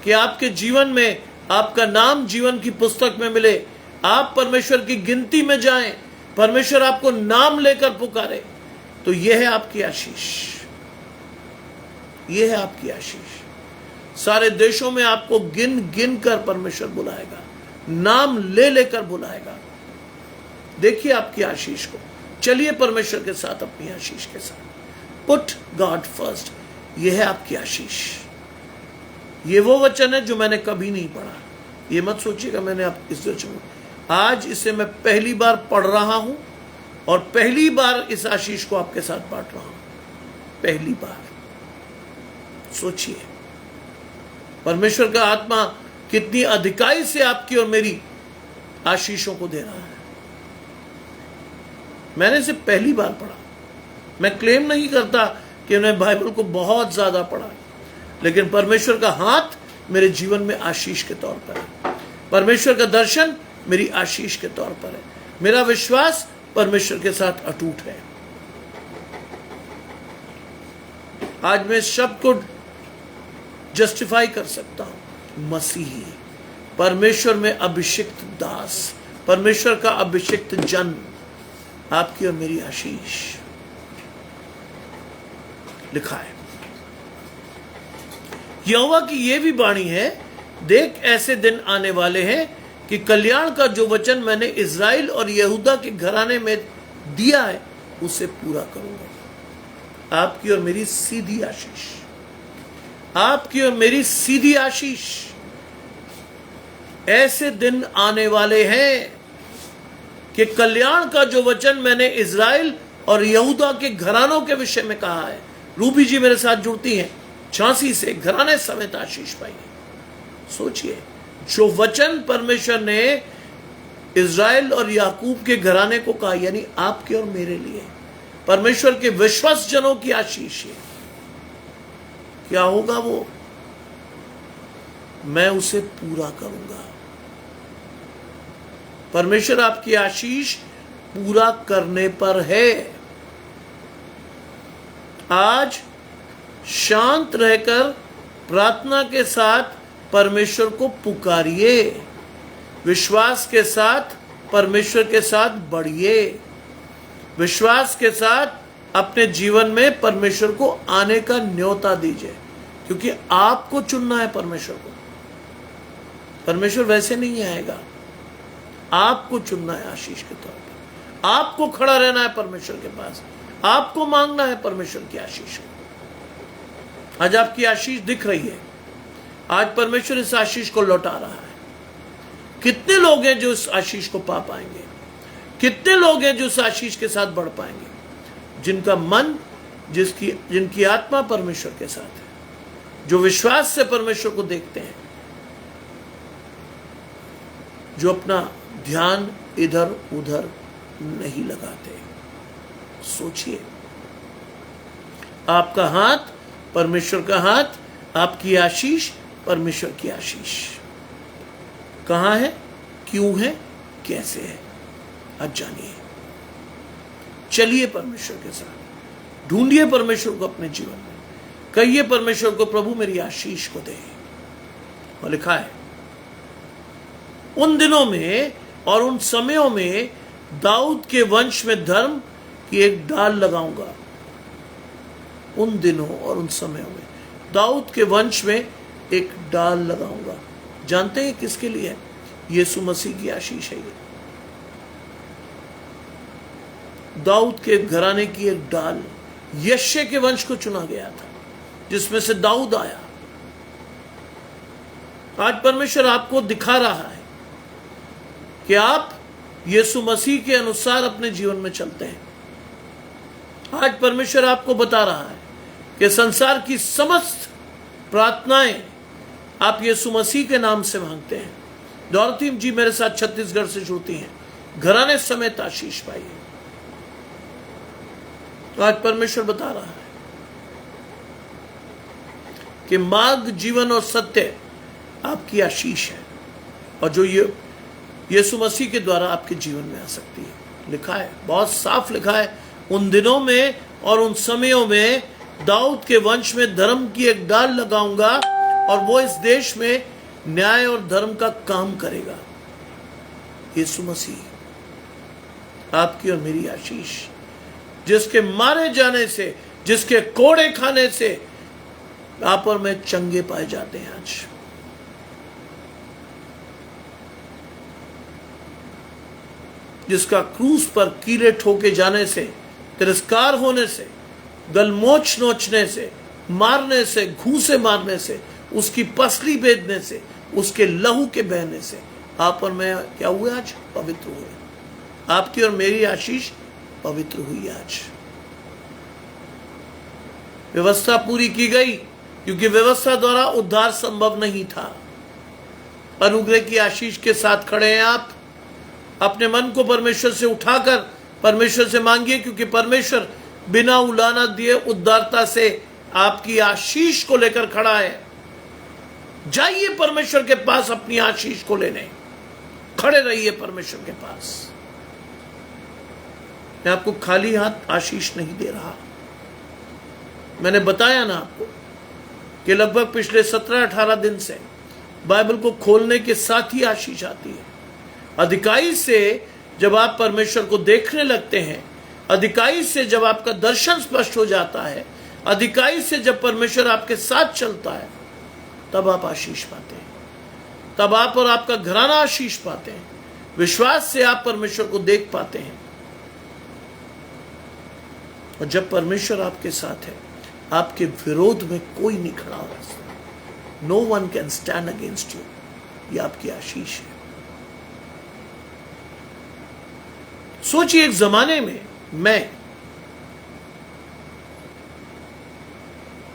कि आपके जीवन में आपका नाम जीवन की पुस्तक में मिले, आप परमेश्वर की गिनती में जाएं, परमेश्वर आपको नाम लेकर पुकारे, तो यह है आपकी आशीष। यह है आपकी आशीष। सारे देशों में आपको गिन गिन कर परमेश्वर बुलाएगा, नाम ले लेकर बुलाएगा। देखिए आपकी आशीष को। चलिए परमेश्वर के साथ, अपनी आशीष के साथ। पुट गॉड फर्स्ट, यह है आपकी आशीष। ये वो वचन है जो मैंने कभी नहीं पढ़ा। ये मत सोचिएगा मैंने आप इस वचन में, आज इसे मैं पहली बार पढ़ रहा हूं और पहली बार इस आशीष को आपके साथ बांट रहा हूं। पहली बार। सोचिए परमेश्वर का आत्मा कितनी अधिकाई से आपकी और मेरी आशीषों को दे रहा है। मैंने इसे पहली बार पढ़ा। मैं क्लेम नहीं करता कि मैंने बाइबल को बहुत ज्यादा पढ़ा, लेकिन परमेश्वर का हाथ मेरे जीवन में आशीष के तौर पर है। परमेश्वर का दर्शन मेरी आशीष के तौर पर है। मेरा विश्वास परमेश्वर के साथ अटूट है। आज मैं इस शब्द को जस्टिफाई कर सकता हूं, मसीही, परमेश्वर में अभिषिक्त दास, परमेश्वर का अभिषिक्त जन, आपकी और मेरी आशीष। लिखा है, यहोवा की यह भी वाणी है, देख ऐसे दिन आने वाले हैं कि कल्याण का जो वचन मैंने इज़राइल और यहूदा के घराने में दिया है उसे पूरा करूंगा। आपकी और मेरी सीधी आशीष, आपकी और मेरी सीधी आशीष। ऐसे दिन आने वाले हैं कि कल्याण का जो वचन मैंने इज़राइल और यहूदा के घरानों के विषय में कहा है। रूबी जी मेरे साथ जुड़ती हैं, झांसी से, घराने समेत आशीष पाई है। सोचिए, जो वचन परमेश्वर ने इज़राइल और याकूब के घराने को कहा, यानी आपके और मेरे लिए, परमेश्वर के विश्वास जनों की आशीष है। क्या होगा वो? मैं उसे पूरा करूंगा। परमेश्वर आपकी आशीष पूरा करने पर है। आज शांत रहकर प्रार्थना के साथ परमेश्वर को पुकारिए, विश्वास के साथ परमेश्वर के साथ बढ़िए, विश्वास के साथ अपने जीवन में परमेश्वर को आने का न्योता दीजिए, क्योंकि आपको चुनना है परमेश्वर को। परमेश्वर वैसे नहीं आएगा, आपको चुनना है आशीष के तौर पर। आपको खड़ा रहना है परमेश्वर के पास, आपको मांगना है परमेश्वर की आशीष को। आज आपकी आशीष दिख रही है, आज परमेश्वर इस आशीष को लौटा रहा है। कितने लोग हैं जो इस आशीष को पा पाएंगे? कितने लोग हैं जो इस आशीष के साथ बढ़ पाएंगे? जिनका मन, जिनकी आत्मा परमेश्वर के साथ है, जो विश्वास से परमेश्वर को देखते हैं, जो अपना ध्यान इधर उधर नहीं लगाते। सोचिए, आपका हाथ परमेश्वर का हाथ, आपकी आशीष परमेश्वर की आशीष कहां है, क्यों है, कैसे है? आज जानिए। चलिए परमेश्वर के साथ, ढूंढिए परमेश्वर को अपने जीवन में, कहिए परमेश्वर को, प्रभु मेरी आशीष को दे। और लिखा है, उन दिनों में और उन समयों में दाऊद के वंश में धर्म की एक डाल लगाऊंगा। उन दिनों और उन समयों में दाऊद के वंश में एक डाल लगाऊंगा। जानते हैं किसके लिए? यीशु मसीह की आशीष है ये। दाऊद के घराने की एक डाल, यश्शे के वंश को चुना गया था, जिसमें से दाऊद आया। आज परमेश्वर आपको दिखा रहा है कि आप यीशु मसीह के अनुसार अपने जीवन में चलते हैं। आज परमेश्वर आपको बता रहा है कि संसार की समस्त प्रार्थनाएं आप यीशु मसीह के नाम से मांगते हैं। डॉरथीम जी मेरे साथ छत्तीसगढ़ से जुड़ती हैं, घराने समेत आशीष पाइए। तो आज परमेश्वर बता रहा है कि मार्ग, जीवन और सत्य आपकी आशीष है, और जो ये यीशु मसीह के द्वारा आपके जीवन में आ सकती है। लिखा है, बहुत साफ लिखा है, उन दिनों में और उन समयों में दाऊद के वंश में धर्म की एक डाल लगाऊंगा और वो इस देश में न्याय और धर्म का काम करेगा। यीशु मसीह आपकी और मेरी आशीष, जिसके मारे जाने से, जिसके कोड़े खाने से आप और मैं चंगे पाए जाते हैं। आज जिसका क्रूस पर कीले ठोके जाने से, तिरस्कार होने से, गलमोच नोचने से, मारने से, घूंसे मारने से, उसकी पसली बेचने से, उसके लहू के बहने से आप और मैं क्या हुए? आज पवित्र हुए। आपकी और मेरी आशीष पवित्र हुई। आज व्यवस्था पूरी की गई, क्योंकि व्यवस्था द्वारा उद्धार संभव नहीं था। अनुग्रह की आशीष के साथ खड़े हैं आप। अपने मन को परमेश्वर से उठाकर परमेश्वर से मांगिए, क्योंकि परमेश्वर बिना उलाना दिए उदारता से आपकी आशीष को लेकर खड़ा है। जाइए परमेश्वर के पास अपनी आशीष को लेने, खड़े रहिए परमेश्वर के पास। मैं आपको खाली हाथ आशीष नहीं दे रहा। मैंने बताया ना आपको कि लगभग पिछले 17-18 दिन से बाइबल को खोलने के साथ ही आशीष आती है। अधिकाई से जब आप परमेश्वर को देखने लगते हैं, अधिकाई से जब आपका दर्शन स्पष्ट हो जाता है, अधिकाई से जब परमेश्वर आपके साथ चलता है, तब आप आशीष पाते हैं। तब आप और आपका घराना आशीष पाते हैं। विश्वास से आप परमेश्वर को देख पाते हैं। और जब परमेश्वर आपके साथ है, आपके विरोध में कोई नहीं खड़ा हो सकता। No one can stand against you. ये आपकी आशीष है। सोचिए, एक जमाने में मैं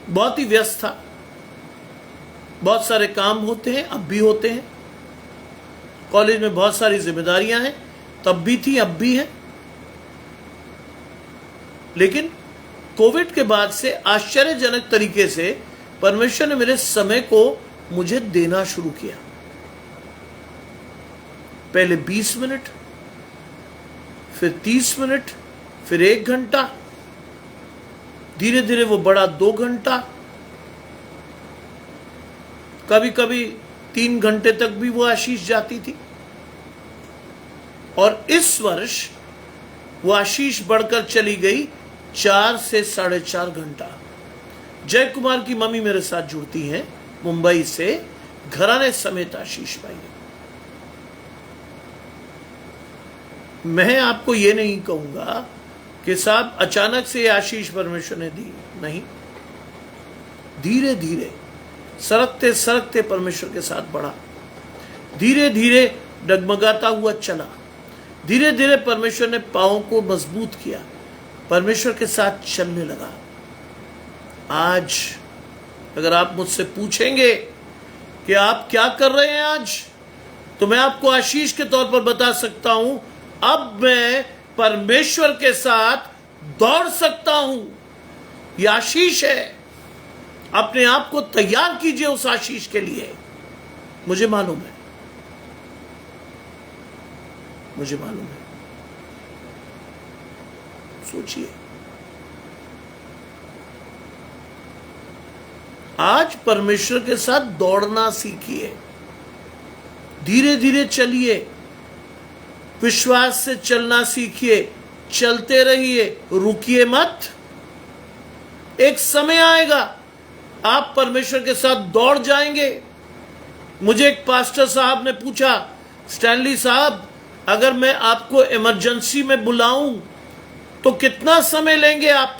बहुत ही व्यस्त था, बहुत सारे काम होते हैं, अब भी होते हैं। कॉलेज में बहुत सारी जिम्मेदारियां हैं, तब भी थी, अब भी हैं। लेकिन कोविड के बाद से आश्चर्यजनक तरीके से परमेश्वर ने मेरे समय को मुझे देना शुरू किया। पहले 20 मिनट, फिर 30 मिनट, फिर 1 घंटा, धीरे धीरे वो बढ़ा 2 घंटा, कभी कभी 3 घंटे तक भी वो आशीष जाती थी। और इस वर्ष वो आशीष बढ़कर चली गई 4 से 4.5 घंटा। जय कुमार की मम्मी मेरे साथ जुड़ती हैं मुंबई से, घराने समेत आशीष पाई। मैं आपको ये नहीं कहूंगा कि साहब अचानक से आशीष परमेश्वर ने दी, नहीं। धीरे धीरे, सरकते सरकते परमेश्वर के साथ बढ़ा। धीरे धीरे डगमगाता हुआ चला। धीरे धीरे परमेश्वर ने पांवों को मजबूत किया, परमेश्वर के साथ चलने लगा। आज अगर आप मुझसे पूछेंगे कि आप क्या कर रहे हैं आज, तो मैं आपको आशीष के तौर पर बता सकता हूं, अब मैं परमेश्वर के साथ दौड़ सकता हूं। यह आशीष है। अपने आप को तैयार कीजिए उस आशीष के लिए। मुझे मालूम है, मुझे मालूम है। सोचिए, आज परमेश्वर के साथ दौड़ना सीखिए। धीरे धीरे चलिए, विश्वास से चलना सीखिए। चलते रहिए, रुकिए मत। एक समय आएगा आप परमेश्वर के साथ दौड़ जाएंगे। मुझे एक पास्टर साहब ने पूछा, स्टैनली साहब, अगर मैं आपको इमरजेंसी में बुलाऊं तो कितना समय लेंगे आप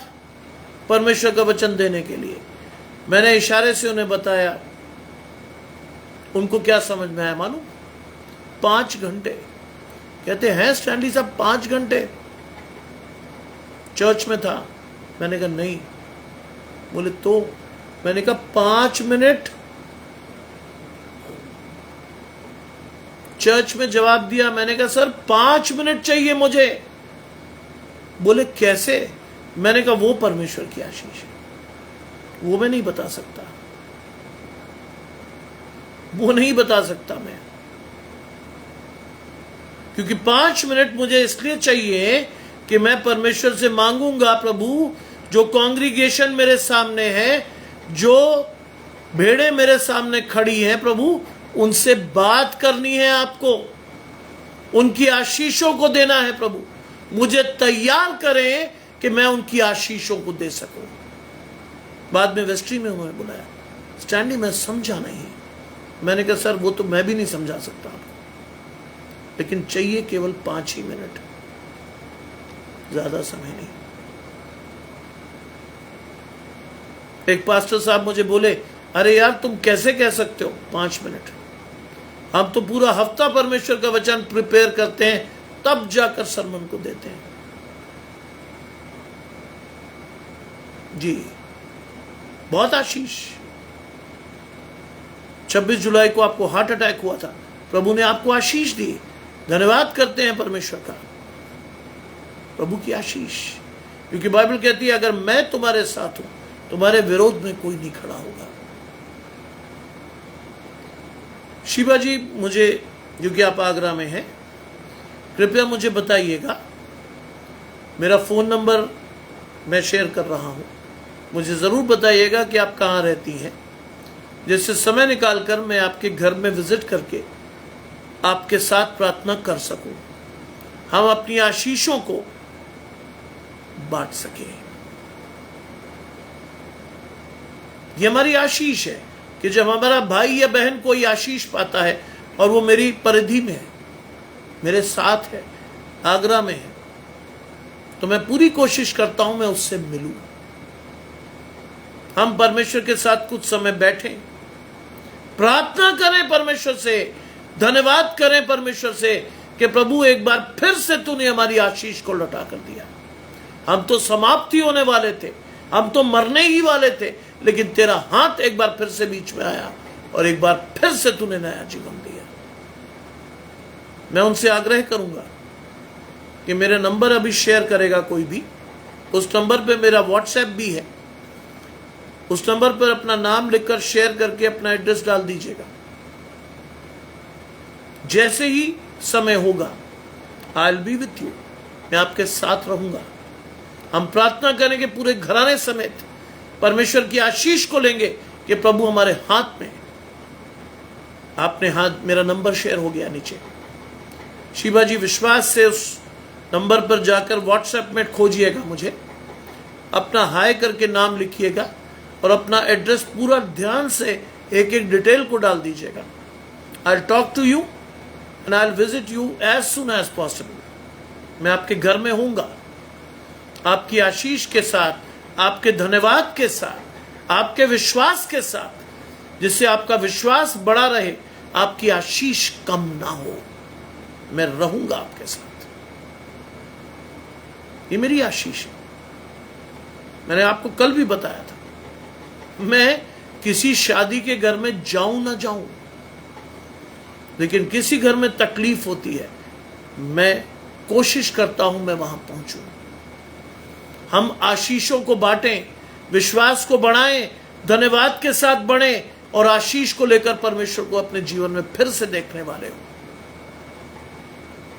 परमेश्वर का वचन देने के लिए? मैंने इशारे से उन्हें बताया। उनको क्या समझ में आया मालूम? 5 घंटे। कहते हैं स्टैनली साहब 5 घंटे चर्च में था। मैंने कहा नहीं। बोले तो? मैंने कहा 5 मिनट। चर्च में जवाब दिया। मैंने कहा सर 5 मिनट चाहिए मुझे। बोले कैसे? मैंने कहा वो परमेश्वर की आशीष है, वो मैं नहीं बता सकता, वो नहीं बता सकता मैं, क्योंकि 5 मिनट मुझे इसलिए चाहिए कि मैं परमेश्वर से मांगूंगा, प्रभु जो कांग्रीगेशन मेरे सामने है, जो भेड़े मेरे सामने खड़ी हैं, प्रभु उनसे बात करनी है, आपको उनकी आशीषों को देना है। प्रभु मुझे तैयार करें कि मैं उनकी आशीषों को दे सकूं। बाद में वेस्ट्री में उन्होंने बुलाया। स्टैनली मैं समझा नहीं। मैंने कहा सर वो तो मैं भी नहीं समझा सकता आपको, लेकिन चाहिए केवल 5 ही मिनट, ज्यादा समय नहीं। एक पास्टर साहब मुझे बोले, अरे यार तुम कैसे कह सकते हो 5 मिनट? हम तो पूरा हफ्ता परमेश्वर का वचन प्रिपेयर करते हैं, तब जाकर सरमन को देते हैं। जी बहुत आशीष। 26 जुलाई को आपको हार्ट अटैक हुआ था, प्रभु ने आपको आशीष दी। धन्यवाद करते हैं परमेश्वर का, प्रभु की आशीष, क्योंकि बाइबल कहती है अगर मैं तुम्हारे साथ हूं, तुम्हारे विरोध में कोई नहीं खड़ा होगा। शिवा जी, मुझे, क्योंकि आप आगरा में हैं, कृपया मुझे बताइएगा, मेरा फोन नंबर मैं शेयर कर रहा हूं, मुझे जरूर बताइएगा कि आप कहां रहती हैं, जिससे समय निकालकर मैं आपके घर में विजिट करके आपके साथ प्रार्थना कर सकूं, हम अपनी आशीषों को बांट सके। ये हमारी आशीष है कि जब हमारा भाई या बहन कोई आशीष पाता है और वो मेरी परिधि में है, मेरे साथ है, आगरा में है, तो मैं पूरी कोशिश करता हूं मैं उससे मिलूं, हम परमेश्वर के साथ कुछ समय बैठें, प्रार्थना करें परमेश्वर से, धन्यवाद करें परमेश्वर से कि प्रभु एक बार फिर से तूने हमारी आशीष को लौटा कर दिया। हम तो समाप्ति होने वाले थे, हम तो मरने ही वाले थे, लेकिन तेरा हाथ एक बार फिर से बीच में आया और एक बार फिर से तूने नया जीवन दिया। मैं उनसे आग्रह करूंगा कि मेरे नंबर अभी शेयर करेगा कोई भी, उस नंबर पे मेरा व्हाट्सएप भी है, उस नंबर पर अपना नाम लिखकर शेयर करके अपना एड्रेस डाल दीजिएगा। जैसे ही समय होगा I will be with you, मैं आपके साथ रहूंगा। हम प्रार्थना करेंगे पूरे घराने समेत, परमेश्वर की आशीष को लेंगे कि प्रभु हमारे हाथ में। आपने हाथ, मेरा नंबर शेयर हो गया नीचे, शिवा जी विश्वास से उस नंबर पर जाकर व्हाट्सएप में खोजिएगा मुझे, अपना हाय करके नाम लिखिएगा और अपना एड्रेस पूरा ध्यान से एक एक डिटेल को डाल दीजिएगा। I will talk to you and I will visit you as soon as possible. मैं आपके घर में होऊंगा, आपकी आशीष के साथ, आपके धन्यवाद के साथ, आपके विश्वास के साथ, जिससे आपका विश्वास बढ़ा रहे, आपकी आशीष कम ना हो। मैं रहूंगा आपके साथ, ये मेरी आशीष है। मैंने आपको कल भी बताया था, मैं किसी शादी के घर में जाऊं ना जाऊं, लेकिन किसी घर में तकलीफ होती है, मैं कोशिश करता हूं मैं वहां पहुंचूं। हम आशीषों को बांटें, विश्वास को बढ़ाएं, धन्यवाद के साथ बढ़ें और आशीष को लेकर परमेश्वर को अपने जीवन में फिर से देखने वाले हो।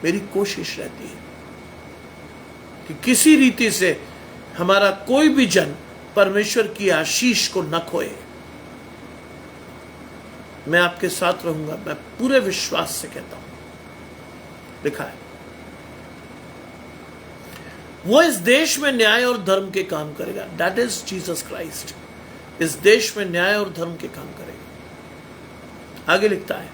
मेरी कोशिश रहती है कि किसी रीति से हमारा कोई भी जन परमेश्वर की आशीष को न खोए। मैं आपके साथ रहूंगा, मैं पूरे विश्वास से कहता हूं। लिखा है वो इस देश में न्याय और धर्म के काम करेगा, दैट इज जीसस क्राइस्ट। इस देश में न्याय और धर्म के काम करेगा। आगे लिखता है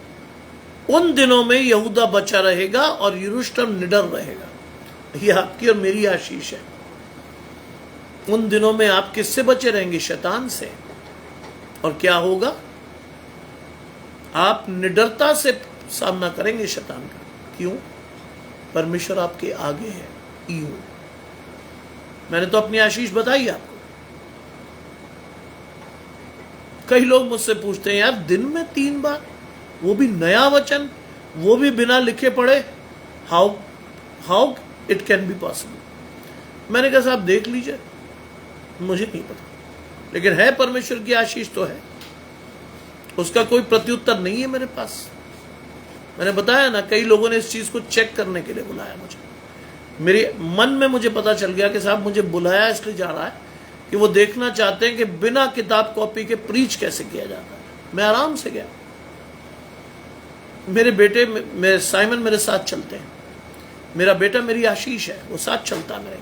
उन दिनों में यहूदा बचा रहेगा और यरूशलेम निडर रहेगा। यह आपकी और मेरी आशीष है। उन दिनों में आप किससे बचे रहेंगे? शैतान से। और क्या होगा? आप निडरता से सामना करेंगे शैतान का। क्यों? परमेश्वर आपके आगे है। यूं मैंने तो अपनी आशीष बताई आपको। कई लोग मुझसे पूछते हैं, यार दिन में 3 बार, वो भी नया वचन, वो भी बिना लिखे पढ़े, how it can be possible. मैंने कहा साहब देख लीजिए, मुझे नहीं पता, लेकिन है परमेश्वर की आशीष तो है, उसका कोई प्रत्युत्तर नहीं है मेरे पास। मैंने बताया ना, कई लोगों ने इस चीज को चेक करने के लिए बुलाया मुझे। मेरे मन में मुझे पता चल गया कि साहब मुझे बुलाया इसलिए जा रहा है कि वो देखना चाहते हैं कि बिना किताब कॉपी के प्रीच कैसे किया जाता है। मैं आराम से गया। मेरे बेटे मेरे साइमन मेरे साथ चलते हैं, मेरा बेटा मेरी आशीष है, वो साथ चलता है मेरे।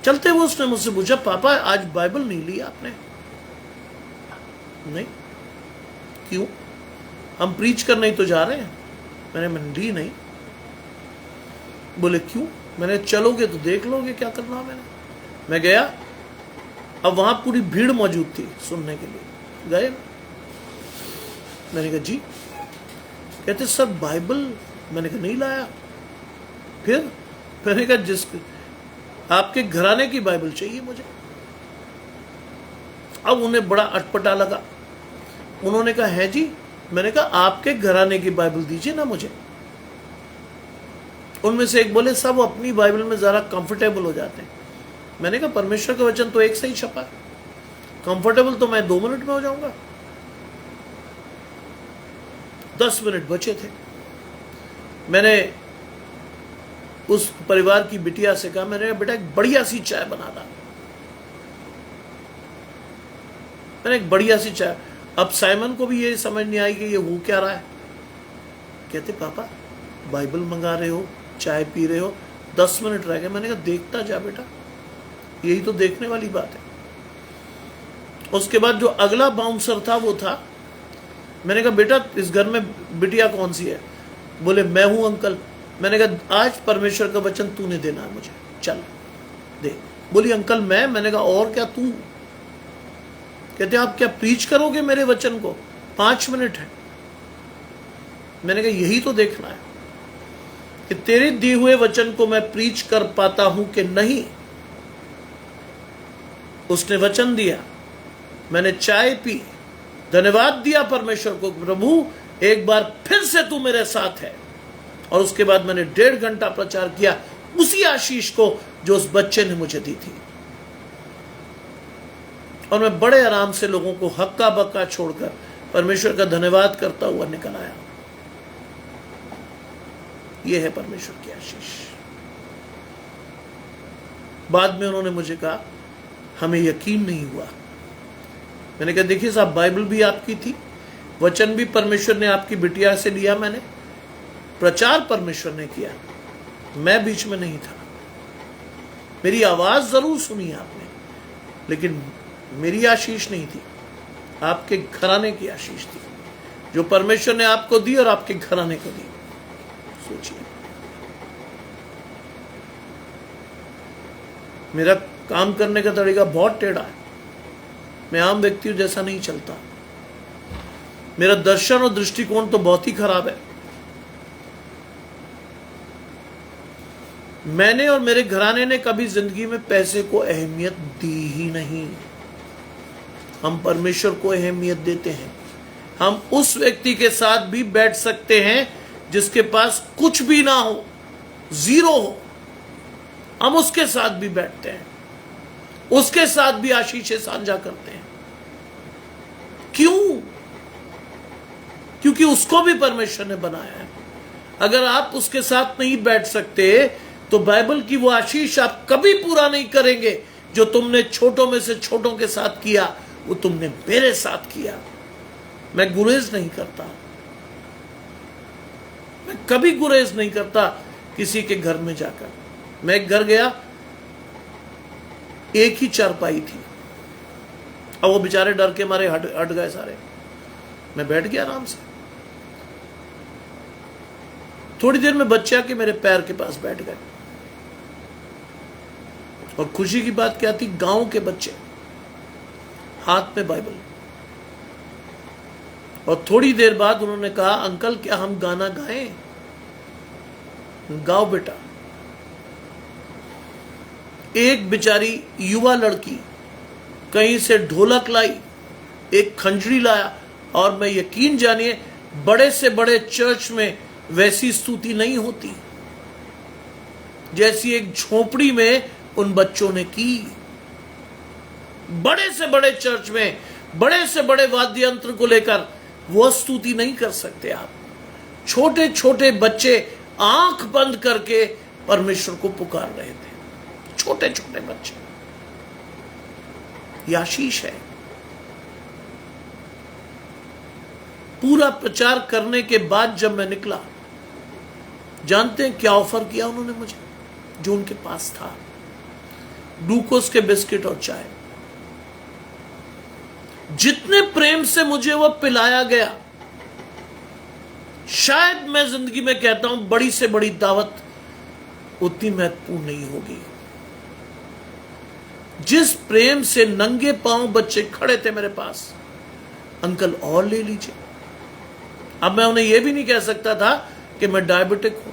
चलते हुए उसने मुझसे पूछा, पापा आज बाइबल नहीं ली आपने? नहीं। क्यों? हम प्रीच करने ही तो जा रहे हैं। मैंने ली नहीं। बोले क्यों? मैंने चलोगे तो देख लोगे क्या करना। मैं गया। अब वहां पूरी भीड़ मौजूद थी सुनने के लिए। गए, मैंने कहा जी। कहते सर बाइबल। मैंने कहा नहीं लाया। फिर मैंने कहा जिस आपके घराने की बाइबल चाहिए मुझे। अब उन्हें बड़ा अटपटा लगा। उन्होंने कहा है जी। मैंने कहा आपके घराने की बाइबल दीजिए ना मुझे। उनमें से एक बोले साहब वो अपनी बाइबल में जरा कंफर्टेबल हो जाते हैं। मैंने कहा परमेश्वर का वचन तो एक से ही छपा है, कंफर्टेबल तो मैं 2 मिनट में हो जाऊंगा। 10 मिनट बचे थे। मैंने उस परिवार की बिटिया से कहा, मैंने बेटा एक बढ़िया सी चाय बना ला। मैंने एक बढ़िया सी चाय। अब साइमन को भी ये समझ नहीं आई कि ये हो क्या रहा है। कहते पापा बाइबल मंगा रहे हो, चाय पी रहे हो, 10 मिनट रह गए। मैंने कहा देखता जा बेटा, यही तो देखने वाली बात है। उसके बाद जो अगला बाउंसर था वो था। मैंने कहा बेटा इस घर में बिटिया कौन सी है? बोले मैं हूं अंकल। मैंने कहा आज परमेश्वर का वचन तूने देना है मुझे, चल दे। बोली अंकल मैं। मैंने कहा और क्या तू? कहते आप क्या प्रीच करोगे मेरे वचन को? 5 मिनट है। मैंने कहा यही तो देखना है कि तेरे दिए हुए वचन को मैं प्रीच कर पाता हूं कि नहीं। उसने वचन दिया, मैंने चाय पी, धन्यवाद दिया परमेश्वर को, प्रभु एक बार फिर से तू मेरे साथ है। और उसके बाद मैंने 1.5 घंटा प्रचार किया उसी आशीष को जो उस बच्चे ने मुझे दी थी। और मैं बड़े आराम से लोगों को हक्का बक्का छोड़कर परमेश्वर का धन्यवाद करता हुआ निकल आया। यह है परमेश्वर की आशीष। बाद में उन्होंने मुझे कहा हमें यकीन नहीं हुआ। मैंने कहा देखिए साहब बाइबल भी आपकी थी, वचन भी परमेश्वर ने आपकी बिटिया से लिया, मैंने प्रचार परमेश्वर ने किया, मैं बीच में नहीं था। मेरी आवाज जरूर सुनी आपने, लेकिन मेरी आशीष नहीं थी, आपके घराने की आशीष थी जो परमेश्वर ने आपको दी और आपके घराने को दी। सोचिए, मेरा काम करने का तरीका बहुत टेढ़ा है, मैं आम व्यक्तियों जैसा नहीं चलता। मेरा दर्शन और दृष्टिकोण तो बहुत ही खराब है। मैंने और मेरे घराने ने कभी जिंदगी में पैसे को अहमियत दी ही नहीं। हम परमेश्वर को अहमियत देते हैं। हम उस व्यक्ति के साथ भी बैठ सकते हैं जिसके पास कुछ भी ना हो, जीरो हो, हम उसके साथ भी बैठते हैं, उसके साथ भी आशीषें साझा करते हैं। क्यों? क्योंकि उसको भी परमेश्वर ने बनाया है। अगर आप उसके साथ नहीं बैठ सकते तो बाइबल की वो आशीष आप कभी पूरा नहीं करेंगे जो तुमने छोटों में से छोटों के साथ किया, वो तुमने मेरे साथ किया। मैं गुरेज नहीं करता, मैं कभी गुरेज नहीं करता किसी के घर में जाकर। मैं एक घर गया, एक ही चारपाई थी, अब वो बेचारे डर के मारे हट गए सारे। मैं बैठ गया आराम से। थोड़ी देर में बच्चे आके मेरे पैर के पास बैठ गए। और खुशी की बात क्या थी, गांव के बच्चे, हाथ में बाइबल। और थोड़ी देर बाद उन्होंने कहा अंकल क्या हम गाना गाएं? गाओ बेटा। एक बेचारी युवा लड़की कहीं से ढोलक लाई, एक खंजरी लाया, और मैं यकीन जानिए बड़े से बड़े चर्च में वैसी स्तुति नहीं होती जैसी एक झोपड़ी में उन बच्चों ने की। बड़े से बड़े चर्च में बड़े से बड़े वाद्य यंत्र को लेकर वो स्तुति नहीं कर सकते आप। छोटे छोटे बच्चे आंख बंद करके परमेश्वर को पुकार रहे थे, छोटे छोटे बच्चे। ये आशीष है। पूरा प्रचार करने के बाद जब मैं निकला, जानते हैं क्या ऑफर किया उन्होंने मुझे? जो उनके पास था, ग्लूकोज के बिस्किट और चाय। जितने प्रेम से मुझे वो पिलाया गया, शायद मैं जिंदगी में कहता हूं बड़ी से बड़ी दावत उतनी महत्वपूर्ण नहीं होगी। जिस प्रेम से नंगे पांव बच्चे खड़े थे मेरे पास, अंकल और ले लीजिए। अब मैं उन्हें यह भी नहीं कह सकता था कि मैं डायबिटिक हूं।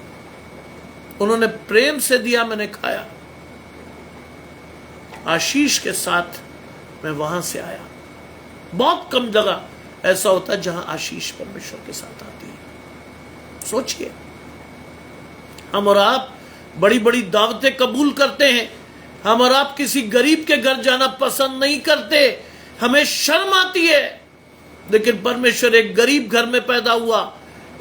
उन्होंने प्रेम से दिया, मैंने खाया। आशीष के साथ मैं वहां से आया। बहुत कम जगह ऐसा होता है जहां आशीष परमेश्वर के साथ आती है। सोचिए, हम और आप बड़ी बड़ी दावतें कबूल करते हैं, हम और आप किसी गरीब के घर जाना पसंद नहीं करते, हमें शर्म आती है। लेकिन परमेश्वर एक गरीब घर में पैदा हुआ,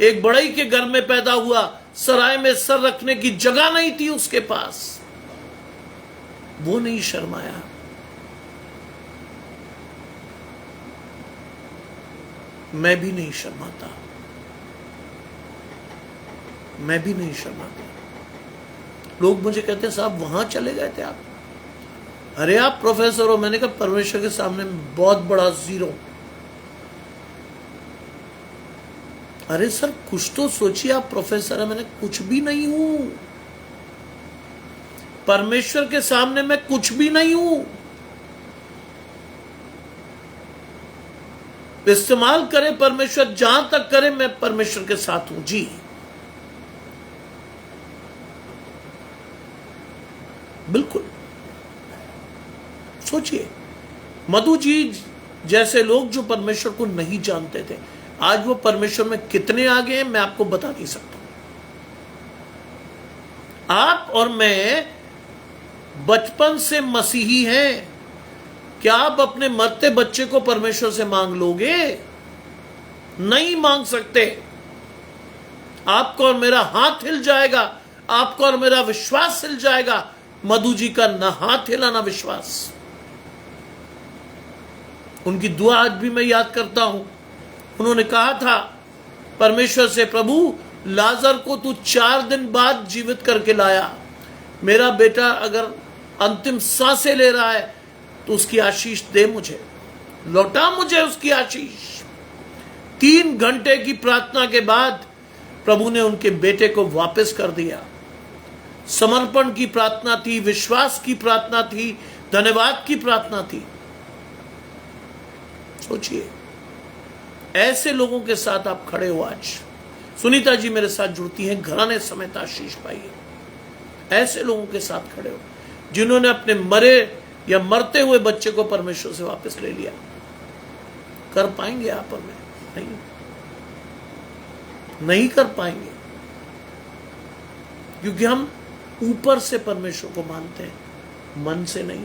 एक बड़ई के घर में पैदा हुआ, सराय में सर रखने की जगह नहीं थी उसके पास, वो नहीं शर्माया। मैं भी नहीं शर्माता, मैं भी नहीं शर्माता। लोग मुझे कहते हैं साहब वहां चले गए थे आप? अरे आप प्रोफेसर हो। मैंने कहा परमेश्वर के सामने बहुत बड़ा जीरो। अरे सर कुछ तो सोचिए, आप प्रोफेसर है। मैंने कुछ भी नहीं हूं, परमेश्वर के सामने मैं कुछ भी नहीं हूं। इस्तेमाल करे परमेश्वर, जहां तक करे मैं परमेश्वर के साथ हूं जी। बिल्कुल। सोचिए, मधु जी जैसे लोग जो परमेश्वर को नहीं जानते थे, आज वो परमेश्वर में कितने आगे हैं मैं आपको बता नहीं सकता। आप और मैं बचपन से मसीही हैं। क्या आप अपने मरते बच्चे को परमेश्वर से मांग लोगे? नहीं मांग सकते। आपको और मेरा हाथ हिल जाएगा, आपको और मेरा विश्वास हिल जाएगा। मधु जी का ना हाथ हिला ना विश्वास। उनकी दुआ आज भी मैं याद करता हूं। उन्होंने कहा था परमेश्वर से, प्रभु लाजर को तू 4 दिन बाद जीवित करके लाया, मेरा बेटा अगर अंतिम सांसें ले रहा है तो उसकी आशीष दे, मुझे लौटा मुझे उसकी आशीष। 3 घंटे की प्रार्थना के बाद प्रभु ने उनके बेटे को वापस कर दिया। समर्पण की प्रार्थना थी, विश्वास की प्रार्थना थी, धन्यवाद की प्रार्थना थी। सोचिए, ऐसे लोगों के साथ आप खड़े हो। आज सुनीता जी मेरे साथ जुड़ती हैं, घराने समेत आशीष पाइए। ऐसे लोगों के साथ खड़े हो जिन्होंने अपने मरे या मरते हुए बच्चे को परमेश्वर से वापस ले लिया। कर पाएंगे आप और मैं? नहीं कर पाएंगे, क्योंकि हम ऊपर से परमेश्वर को मानते हैं, मन से नहीं।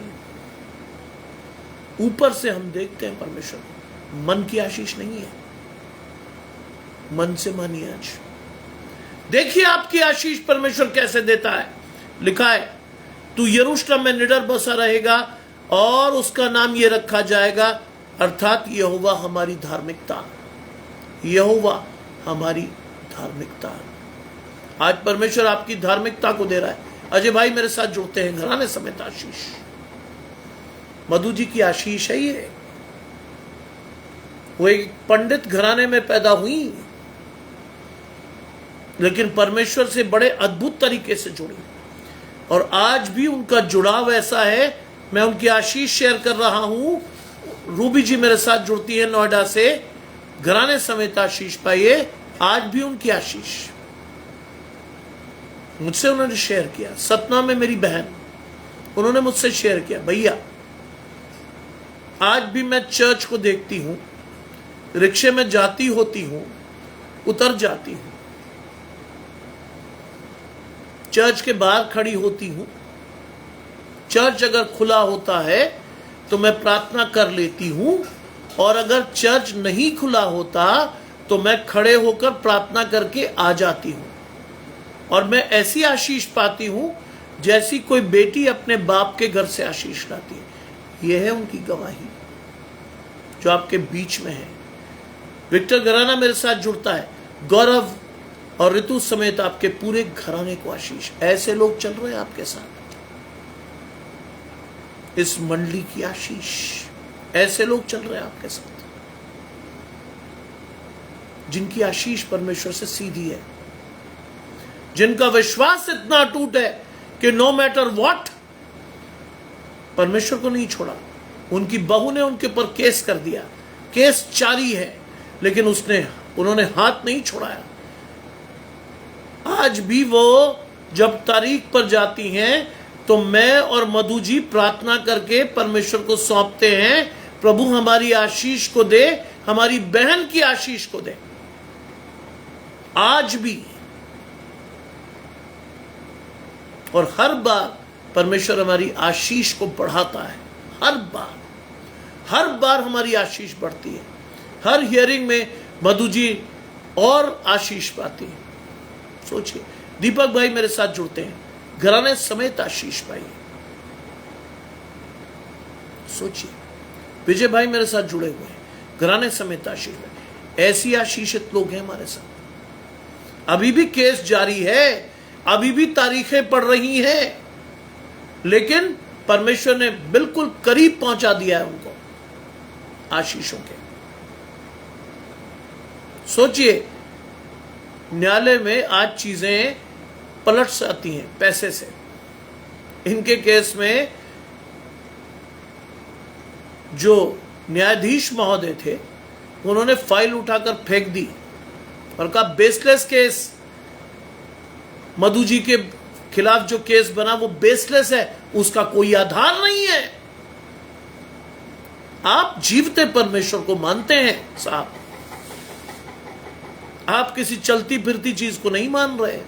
ऊपर से हम देखते हैं परमेश्वर को, मन की आशीष नहीं है। मन से मानिए। आज देखिए आपकी आशीष परमेश्वर कैसे देता है। लिखा है, तू यरूशलेम में निडर बसा रहेगा और उसका नाम यह रखा जाएगा, अर्थात यहोवा हमारी धार्मिकता। यहोवा हमारी धार्मिकता। आज परमेश्वर आपकी धार्मिकता को दे रहा है। अजय भाई मेरे साथ जुड़ते हैं, घराने समेत आशीष। मधु जी की आशीष है ये। वो एक पंडित घराने में पैदा हुई, लेकिन परमेश्वर से बड़े अद्भुत तरीके से जुड़ी, और आज भी उनका जुड़ाव ऐसा है। मैं उनकी आशीष शेयर कर रहा हूं। रूबी जी मेरे साथ जुड़ती है नोएडा से, घराने समेत आशीष पाइए। आज भी उनकी आशीष। मुझसे उन्होंने शेयर किया, सतना में मेरी बहन, उन्होंने मुझसे शेयर किया, भैया आज भी मैं चर्च को देखती हूं, रिक्शे में जाती होती हूं, उतर जाती हूं, चर्च के बाहर खड़ी होती हूं, चर्च अगर खुला होता है तो मैं प्रार्थना कर लेती हूं, और अगर चर्च नहीं खुला होता तो मैं खड़े होकर प्रार्थना करके आ जाती हूं, और मैं ऐसी आशीष पाती हूं जैसी कोई बेटी अपने बाप के घर से आशीष लाती है। यह है उनकी गवाही जो आपके बीच में है। विक्टर घराना मेरे साथ जुड़ता है, गौरव और ऋतु समेत आपके पूरे घराने को आशीष। ऐसे लोग चल रहे हैं आपके साथ, इस मंडली की आशीष, ऐसे लोग चल रहे हैं आपके साथ जिनकी आशीष परमेश्वर से सीधी है, जिनका विश्वास इतना अटूट है कि नो मैटर व्हाट परमेश्वर को नहीं छोड़ा। उनकी बहू ने उनके ऊपर केस कर दिया, केस जारी है, लेकिन उन्होंने हाथ नहीं छोड़ाया। आज भी वो जब तारीख पर जाती हैं तो मैं और मधु जी प्रार्थना करके परमेश्वर को सौंपते हैं, प्रभु हमारी आशीष को दे, हमारी बहन की आशीष को दे। आज भी, और हर बार परमेश्वर हमारी आशीष को बढ़ाता है। हर बार हमारी आशीष बढ़ती है। हर हियरिंग में मधु जी और आशीष पाती है। सोचिए, दीपक भाई मेरे साथ जुड़ते हैं, घराने समेत आशीष पाई। सोचिए, विजय भाई मेरे साथ जुड़े हुए हैं, घराने समेत आशीष पाई। ऐसी आशीषित लोग हैं हमारे साथ। अभी भी केस जारी है, अभी भी तारीखें पड़ रही हैं, लेकिन परमेश्वर ने बिल्कुल करीब पहुंचा दिया है उनको आशीषों के। सोचिए, न्यायालय में आज चीजें पलट जाती हैं पैसे से। इनके केस में जो न्यायाधीश महोदय थे, उन्होंने फाइल उठाकर फेंक दी और कहा बेसलेस केस, मधु जी के खिलाफ जो केस बना वो बेसलेस है, उसका कोई आधार नहीं है। आप जीवते परमेश्वर को मानते हैं साहब, आप किसी चलती फिरती चीज को नहीं मान रहे,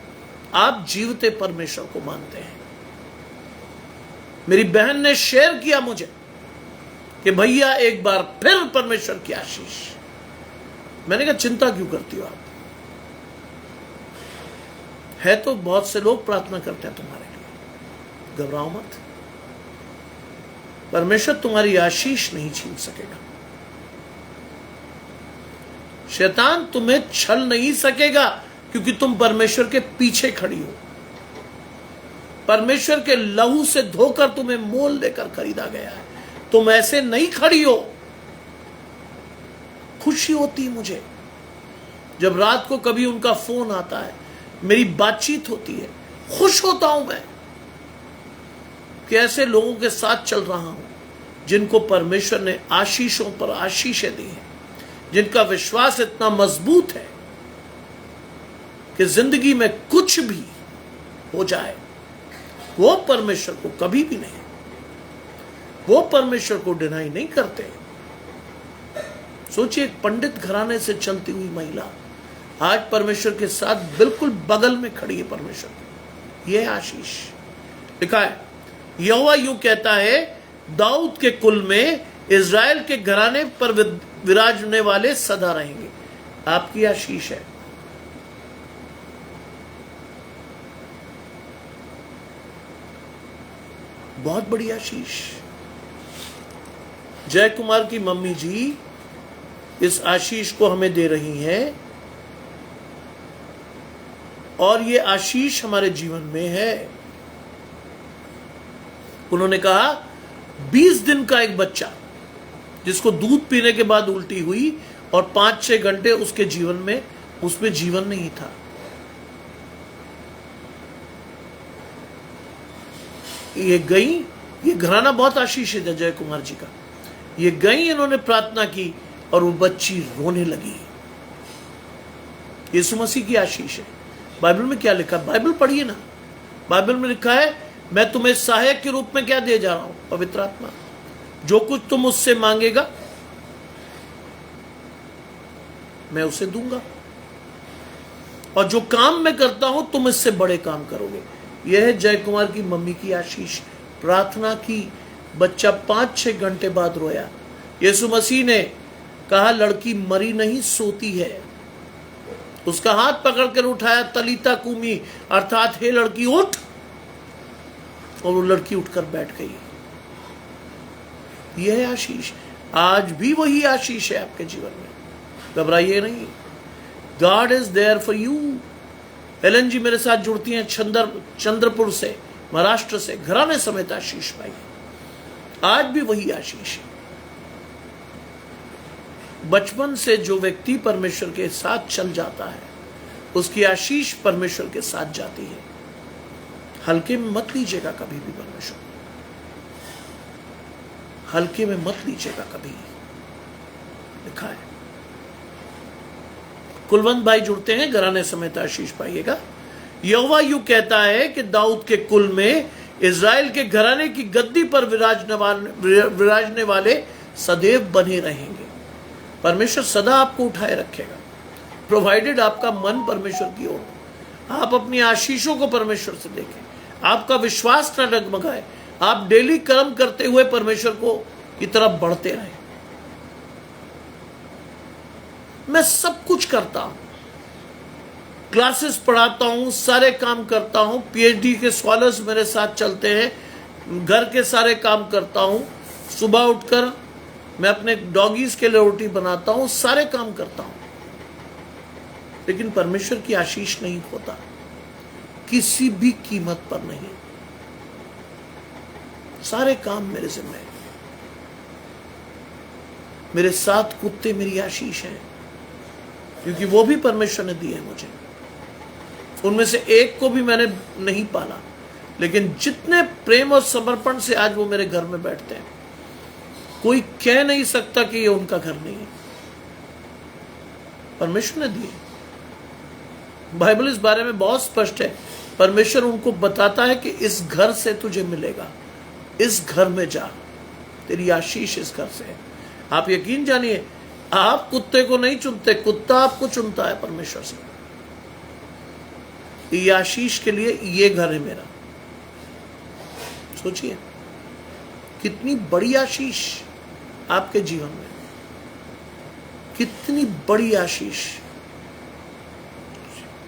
आप जीवते परमेश्वर को मानते हैं। मेरी बहन ने शेयर किया मुझे कि भैया एक बार फिर परमेश्वर की आशीष। मैंने कहा चिंता क्यों करती हो आप, है तो बहुत से लोग प्रार्थना करते हैं तुम्हारे लिए, घबराओ मत। परमेश्वर तुम्हारी आशीष नहीं छीन सकेगा, शैतान तुम्हें छल नहीं सकेगा, क्योंकि तुम परमेश्वर के पीछे खड़ी हो। परमेश्वर के लहू से धोकर तुम्हें मोल लेकर खरीदा गया है, तुम ऐसे नहीं खड़ी हो। खुशी होती मुझे जब रात को कभी उनका फोन आता है, मेरी बातचीत होती है, खुश होता हूं मैं कि ऐसे लोगों के साथ चल रहा हूं जिनको परमेश्वर ने आशीषों पर आशीषें दी हैं, जिनका विश्वास इतना मजबूत है कि जिंदगी में कुछ भी हो जाए वो परमेश्वर को कभी भी नहीं, वो परमेश्वर को डिनाई नहीं करते। सोचिए, एक पंडित घराने से चलती हुई महिला आज परमेश्वर के साथ बिल्कुल बगल में खड़ी है परमेश्वर के। यह आशीष लिखा है, यहोवा यूं कहता है, दाऊद के कुल में इज़राइल के घराने पर विराजने वाले सदा रहेंगे। आपकी आशीष है। बहुत बड़ी आशीष। जय कुमार की मम्मी जी इस आशीष को हमें दे रही हैं, और ये आशीष हमारे जीवन में है। उन्होंने कहा 20 दिन का एक बच्चा जिसको दूध पीने के बाद उल्टी हुई और 5-6 घंटे उसके जीवन में, उसमें जीवन नहीं था। ये गई, ये घराना बहुत आशीष है जय कुमार जी का। ये गई, इन्होंने प्रार्थना की और वो बच्ची रोने लगी। यीशु मसीह की आशीष है। बाइबल में क्या लिखा, बाइबल पढ़िए ना, बाइबल में लिखा है, मैं तुम्हें सहायक के रूप में क्या दे जा रहा हूं? पवित्र आत्मा। जो कुछ तुम उससे मांगेगा मैं उसे दूंगा, और जो काम मैं करता हूं तुम इससे बड़े काम करोगे। यह है जय कुमार की मम्मी की आशीष। प्रार्थना की, बच्चा 5-6 घंटे बाद रोया। यीशु मसीह ने कहा, लड़की मरी नहीं, सोती है। उसका हाथ पकड़कर उठाया, तलीता कुमी, अर्थात हे लड़की उठ, और वो लड़की उठकर बैठ गई। यह आशीष आज भी वही आशीष है आपके जीवन में। घबराइए नहीं, God is there for you. Alan ji मेरे साथ जुड़ती हैं चंद्रपुर से, महाराष्ट्र से, घराने समेत आशीष पाई। आज भी वही आशीष है। बचपन से जो व्यक्ति परमेश्वर के साथ चल जाता है उसकी आशीष परमेश्वर के साथ जाती है। हल्के में मत लीजिएगा कभी भी परमेश्वर, हल्के में मत लीजिएगा कभी। लिखा है। कुलवंत भाई जुड़ते हैं, घराने समेत आशीष पाइएगा। यहोवा यूं कहता है कि दाऊद के कुल में इज़राइल के घराने की गद्दी पर विराजने वाले सदैव बने रहेंगे। परमेश्वर सदा आपको उठाए रखेगा, प्रोवाइडेड आपका मन परमेश्वर की ओर, आप अपनी आशीषों को परमेश्वर से देखें, आपका विश्वास न डगमगाए, आप डेली कर्म करते हुए परमेश्वर को की तरफ बढ़ते रहें। मैं सब कुछ करता हूं, क्लासेस पढ़ाता हूं, सारे काम करता हूं, पीएचडी के स्कॉलर्स मेरे साथ चलते हैं, घर के सारे काम करता हूं, सुबह उठकर मैं अपने डॉगीज के लिए रोटी बनाता हूं, सारे काम करता हूं, लेकिन परमेश्वर की आशीष नहीं होता, किसी भी कीमत पर नहीं। सारे काम मेरे जिम्मे हैं। मेरे 7 कुत्ते मेरी आशीष हैं, क्योंकि वो भी परमेश्वर ने दिए हैं मुझे। उनमें से एक को भी मैंने नहीं पाला, लेकिन जितने प्रेम और समर्पण से आज वो मेरे घर में बैठते हैं, कोई कह नहीं सकता कि ये उनका घर नहीं है, परमेश्वर ने दिए। बाइबल इस बारे में बहुत स्पष्ट है। परमेश्वर उनको बताता है कि इस घर से तुझे मिलेगा, इस घर में जा, तेरी आशीष इस घर से है। आप यकीन जानिए, आप कुत्ते को नहीं चुनते, कुत्ता आपको चुनता है परमेश्वर से। ये आशीष के लिए ये घर है मेरा। सोचिए कितनी बड़ी आशीष आपके जीवन में, कितनी बड़ी आशीष।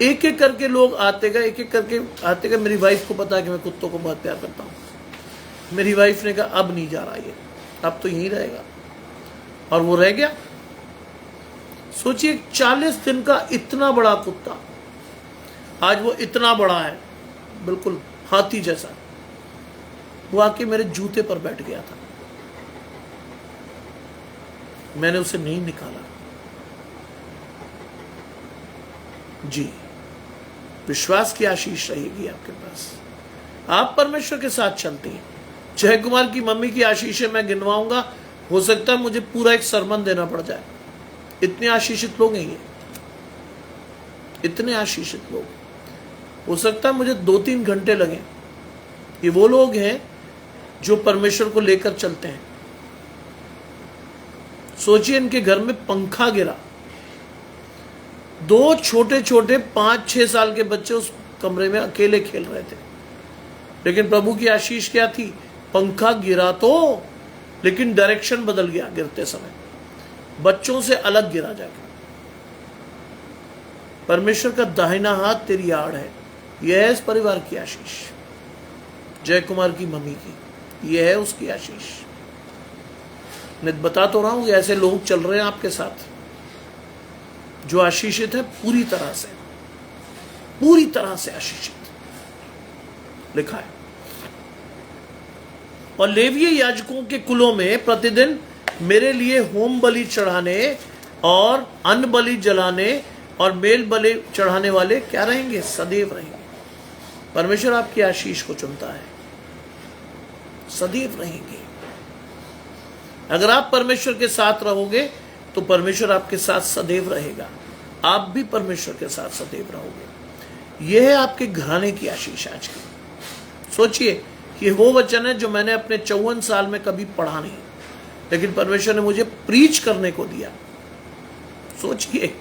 एक एक करके लोग आते गए, एक एक करके आते गए। मेरी वाइफ को पता है कि मैं कुत्तों को बहुत प्यार करता हूं। मेरी वाइफ ने कहा अब नहीं जा रहा ये, अब तो यहीं रहेगा, और वो रह गया। सोचिए 40 दिन का इतना बड़ा कुत्ता, आज वो इतना बड़ा है, बिल्कुल हाथी जैसा। वो आके मेरे जूते पर बैठ गया था, मैंने उसे नहीं निकाला। जी, विश्वास की आशीष रहेगी आपके पास। आप परमेश्वर के साथ चलते हैं। जय कुमार की मम्मी की आशीषें मैं गिनवाऊंगा, हो सकता है मुझे पूरा एक सरमन देना पड़ जाए। इतने आशीषित लोग हैं ये, इतने आशीषित लोग। हो सकता है मुझे 2-3 घंटे लगे। ये वो लोग हैं जो परमेश्वर को लेकर चलते हैं। सोचिए इनके घर में पंखा गिरा, 2 छोटे छोटे 5-6 साल के बच्चे उस कमरे में अकेले खेल रहे थे, लेकिन प्रभु की आशीष क्या थी? पंखा गिरा तो, लेकिन डायरेक्शन बदल गया गिरते समय, बच्चों से अलग गिरा जाकर। परमेश्वर का दाहिना हाथ तेरी आड़ है। यह है इस परिवार की आशीष। जय कुमार की मम्मी की यह है उसकी आशीष। मैं बता तो रहा हूं, ऐसे लोग चल रहे हैं आपके साथ जो आशीषित है, पूरी तरह से आशीषित। लिखा है। और लेवीय याजकों के कुलों में प्रतिदिन मेरे लिए होम बलि चढ़ाने और अन्न बलि जलाने और मेल बलि चढ़ाने वाले क्या रहेंगे? सदैव रहेंगे। परमेश्वर आपकी आशीष को चुनता है, सदैव रहेंगे। अगर आप परमेश्वर के साथ रहोगे तो परमेश्वर आपके साथ सदैव रहेगा, आप भी परमेश्वर के साथ सदैव रहोगे। यह है आपके घराने की आशीष आज की। सोचिए कि वो वचन है जो मैंने अपने 54 साल में कभी पढ़ा नहीं, लेकिन परमेश्वर ने मुझे प्रीच करने को दिया। सोचिए,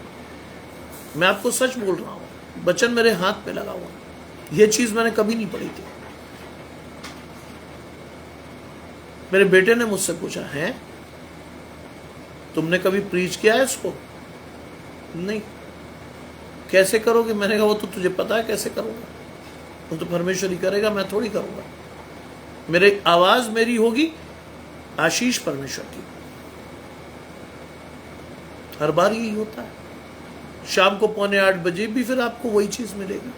मैं आपको सच बोल रहा हूं, वचन मेरे हाथ में लगा हुआ, यह चीज मैंने कभी नहीं पढ़ी थी। मेरे बेटे ने मुझसे पूछा, है तुमने कभी प्रीच किया है इसको? नहीं। कैसे करोगे? मैंने कहा वो तो तुझे पता है कैसे करूंगा, वो तो परमेश्वर ही करेगा, मैं थोड़ी करूंगा। मेरी आवाज मेरी होगी, आशीष परमेश्वर की। हर बार यही होता है। शाम को 7:45 भी फिर आपको वही चीज मिलेगी।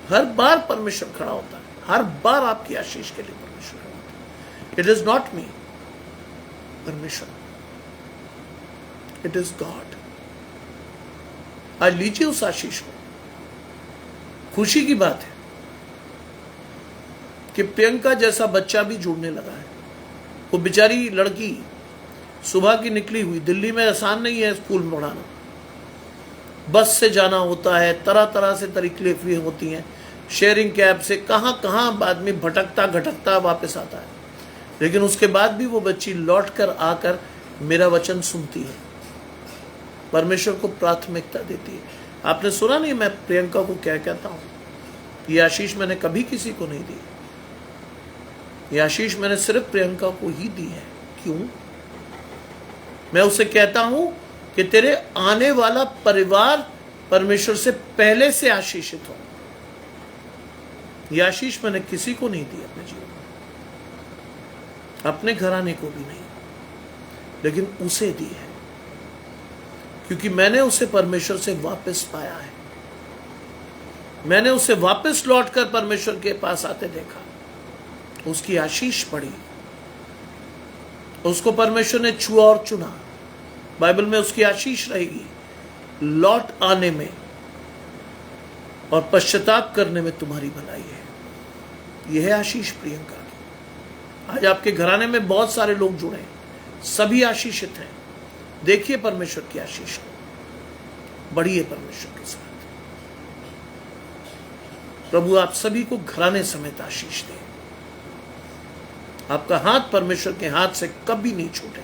हर बार परमेश्वर खड़ा होता है, हर बार आपकी आशीष के लिए परमेश्वर खड़ा होता है। इट इज नॉट मी, परमेश्वर, इट इज गॉड। आज लीजिए उस आशीष को। खुशी की बात है कि प्रियंका जैसा बच्चा भी जुड़ने लगा है। वो बेचारी लड़की सुबह की निकली हुई, दिल्ली में आसान नहीं है स्कूल में पढ़ाना, बस से जाना होता है, तरह तरह से तकलीफें होती हैं, शेयरिंग कैब से कहाँ कहाँ आदमी भटकता घटकता वापस आता है, लेकिन उसके बाद भी वो बच्ची लौट कर आकर मेरा वचन सुनती है, परमेश्वर को प्राथमिकता देती है। आपने सुना नहीं मैं प्रियंका को क्या कहता हूं? ये आशीष मैंने कभी किसी को नहीं दी, ये आशीष मैंने सिर्फ प्रियंका को ही दी है। क्यों? मैं उसे कहता हूं कि तेरे आने वाला परिवार परमेश्वर से पहले से आशीषित हो। यह आशीष मैंने किसी को नहीं दी अपने जीवन में, अपने घराने को भी नहीं, लेकिन उसे दी है, क्योंकि मैंने उसे परमेश्वर से वापस पाया है। मैंने उसे वापस लौटकर परमेश्वर के पास आते देखा, उसकी आशीष पड़ी, उसको परमेश्वर ने छुआ और चुना। बाइबल में उसकी आशीष रहेगी, लौट आने में और पश्चाताप करने में तुम्हारी भलाई है। यह है आशीष प्रियंका की। आज आपके घराने में बहुत सारे लोग जुड़े हैं, सभी आशीषित हैं। देखिए परमेश्वर की आशीष को, बढ़िए परमेश्वर के साथ। प्रभु आप सभी को घराने समेत आशीष दे। आपका हाथ परमेश्वर के हाथ से कभी नहीं छूटे,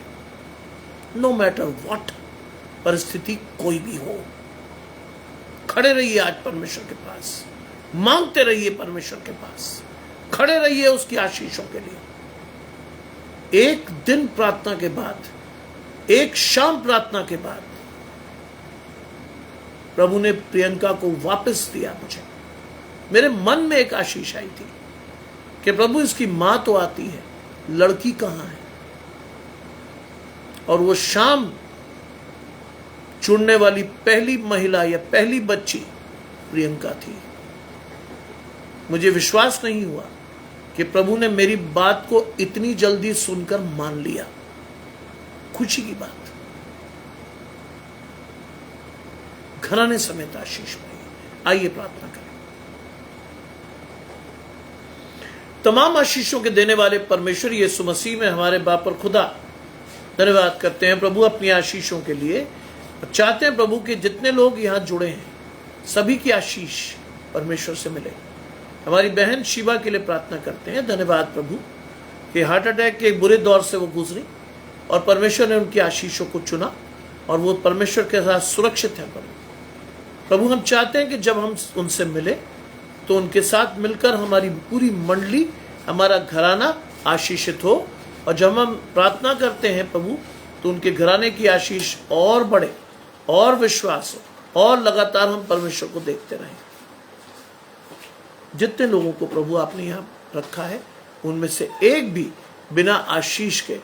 नो मैटर व्हाट परिस्थिति कोई भी हो। खड़े रहिए आज परमेश्वर के पास, मांगते रहिए परमेश्वर के पास, खड़े रहिए उसकी आशीषों के लिए। एक दिन प्रार्थना के बाद, एक शाम प्रार्थना के बाद प्रभु ने प्रियंका को वापस दिया मुझे। मेरे मन में एक आशीष आई थी कि प्रभु इसकी मां तो आती है, लड़की कहां है? और वो शाम चुनने वाली पहली महिला या पहली बच्ची प्रियंका थी। मुझे विश्वास नहीं हुआ कि प्रभु ने मेरी बात को इतनी जल्दी सुनकर मान लिया। खुशी की बात। घराने समेत आशीष पाइए। आइए प्रार्थना करें। तमाम आशीषों के देने वाले परमेश्वर यीशु मसीह में हमारे बाप और खुदा, धन्यवाद करते हैं प्रभु अपनी आशीषों के लिए। चाहते हैं प्रभु कि जितने लोग यहाँ जुड़े हैं सभी की आशीष परमेश्वर से मिले। हमारी बहन शिवा के लिए प्रार्थना करते हैं। धन्यवाद प्रभु कि हार्ट अटैक के एक बुरे दौर से वो गुजरी और परमेश्वर ने उनकी आशीषों को चुना और वो परमेश्वर के साथ सुरक्षित है। प्रभु हम चाहते हैं कि जब हम उनसे मिले तो उनके साथ मिलकर हमारी पूरी मंडली, हमारा घराना आशीषित हो। और जब हम प्रार्थना करते हैं प्रभु तो उनके घराने की आशीष और बढ़े और विश्वास हो और लगातार हम परमेश्वर को देखते रहें। जितने लोगों को प्रभु आपने यहाँ रखा है उनमें से एक भी बिना आशीष के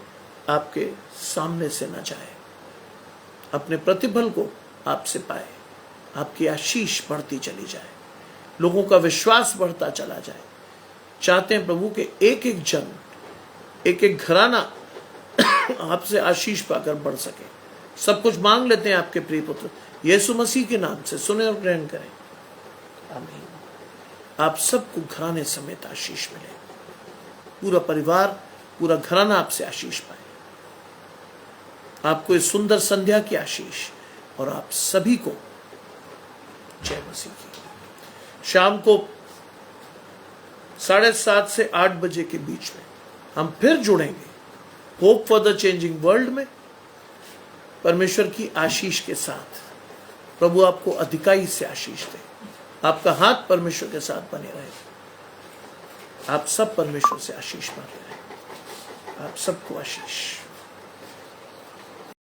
आपके सामने से न जाए, अपने प्रतिफल को आपसे पाए, आपकी आशीष बढ़ती चली जाए, लोगों का विश्वास बढ़ता चला जाए। चाहते हैं प्रभु कि एक एक जन, एक एक घराना आपसे आशीष पाकर बढ़ सके। सब कुछ मांग लेते हैं आपके प्रिय पुत्र यीशु मसीह के नाम से, सुने और ग्रहण करें। आमीन। आप सबको घराने समेत आशीष मिले, पूरा परिवार, पूरा घराना आपसे आशीष पाए। आपको इस सुंदर संध्या की आशीष और आप सभी को जय मसीह की। शाम को 7:30 से 8 बजे के बीच में हम फिर जुड़ेंगे hope for the changing world में, परमेश्वर की आशीष के साथ। प्रभु आपको अधिकाई से आशीष दे, आपका हाथ परमेश्वर के साथ बने रहे, आप सब परमेश्वर से आशीष मांगे रहे, आप सबको आशीष।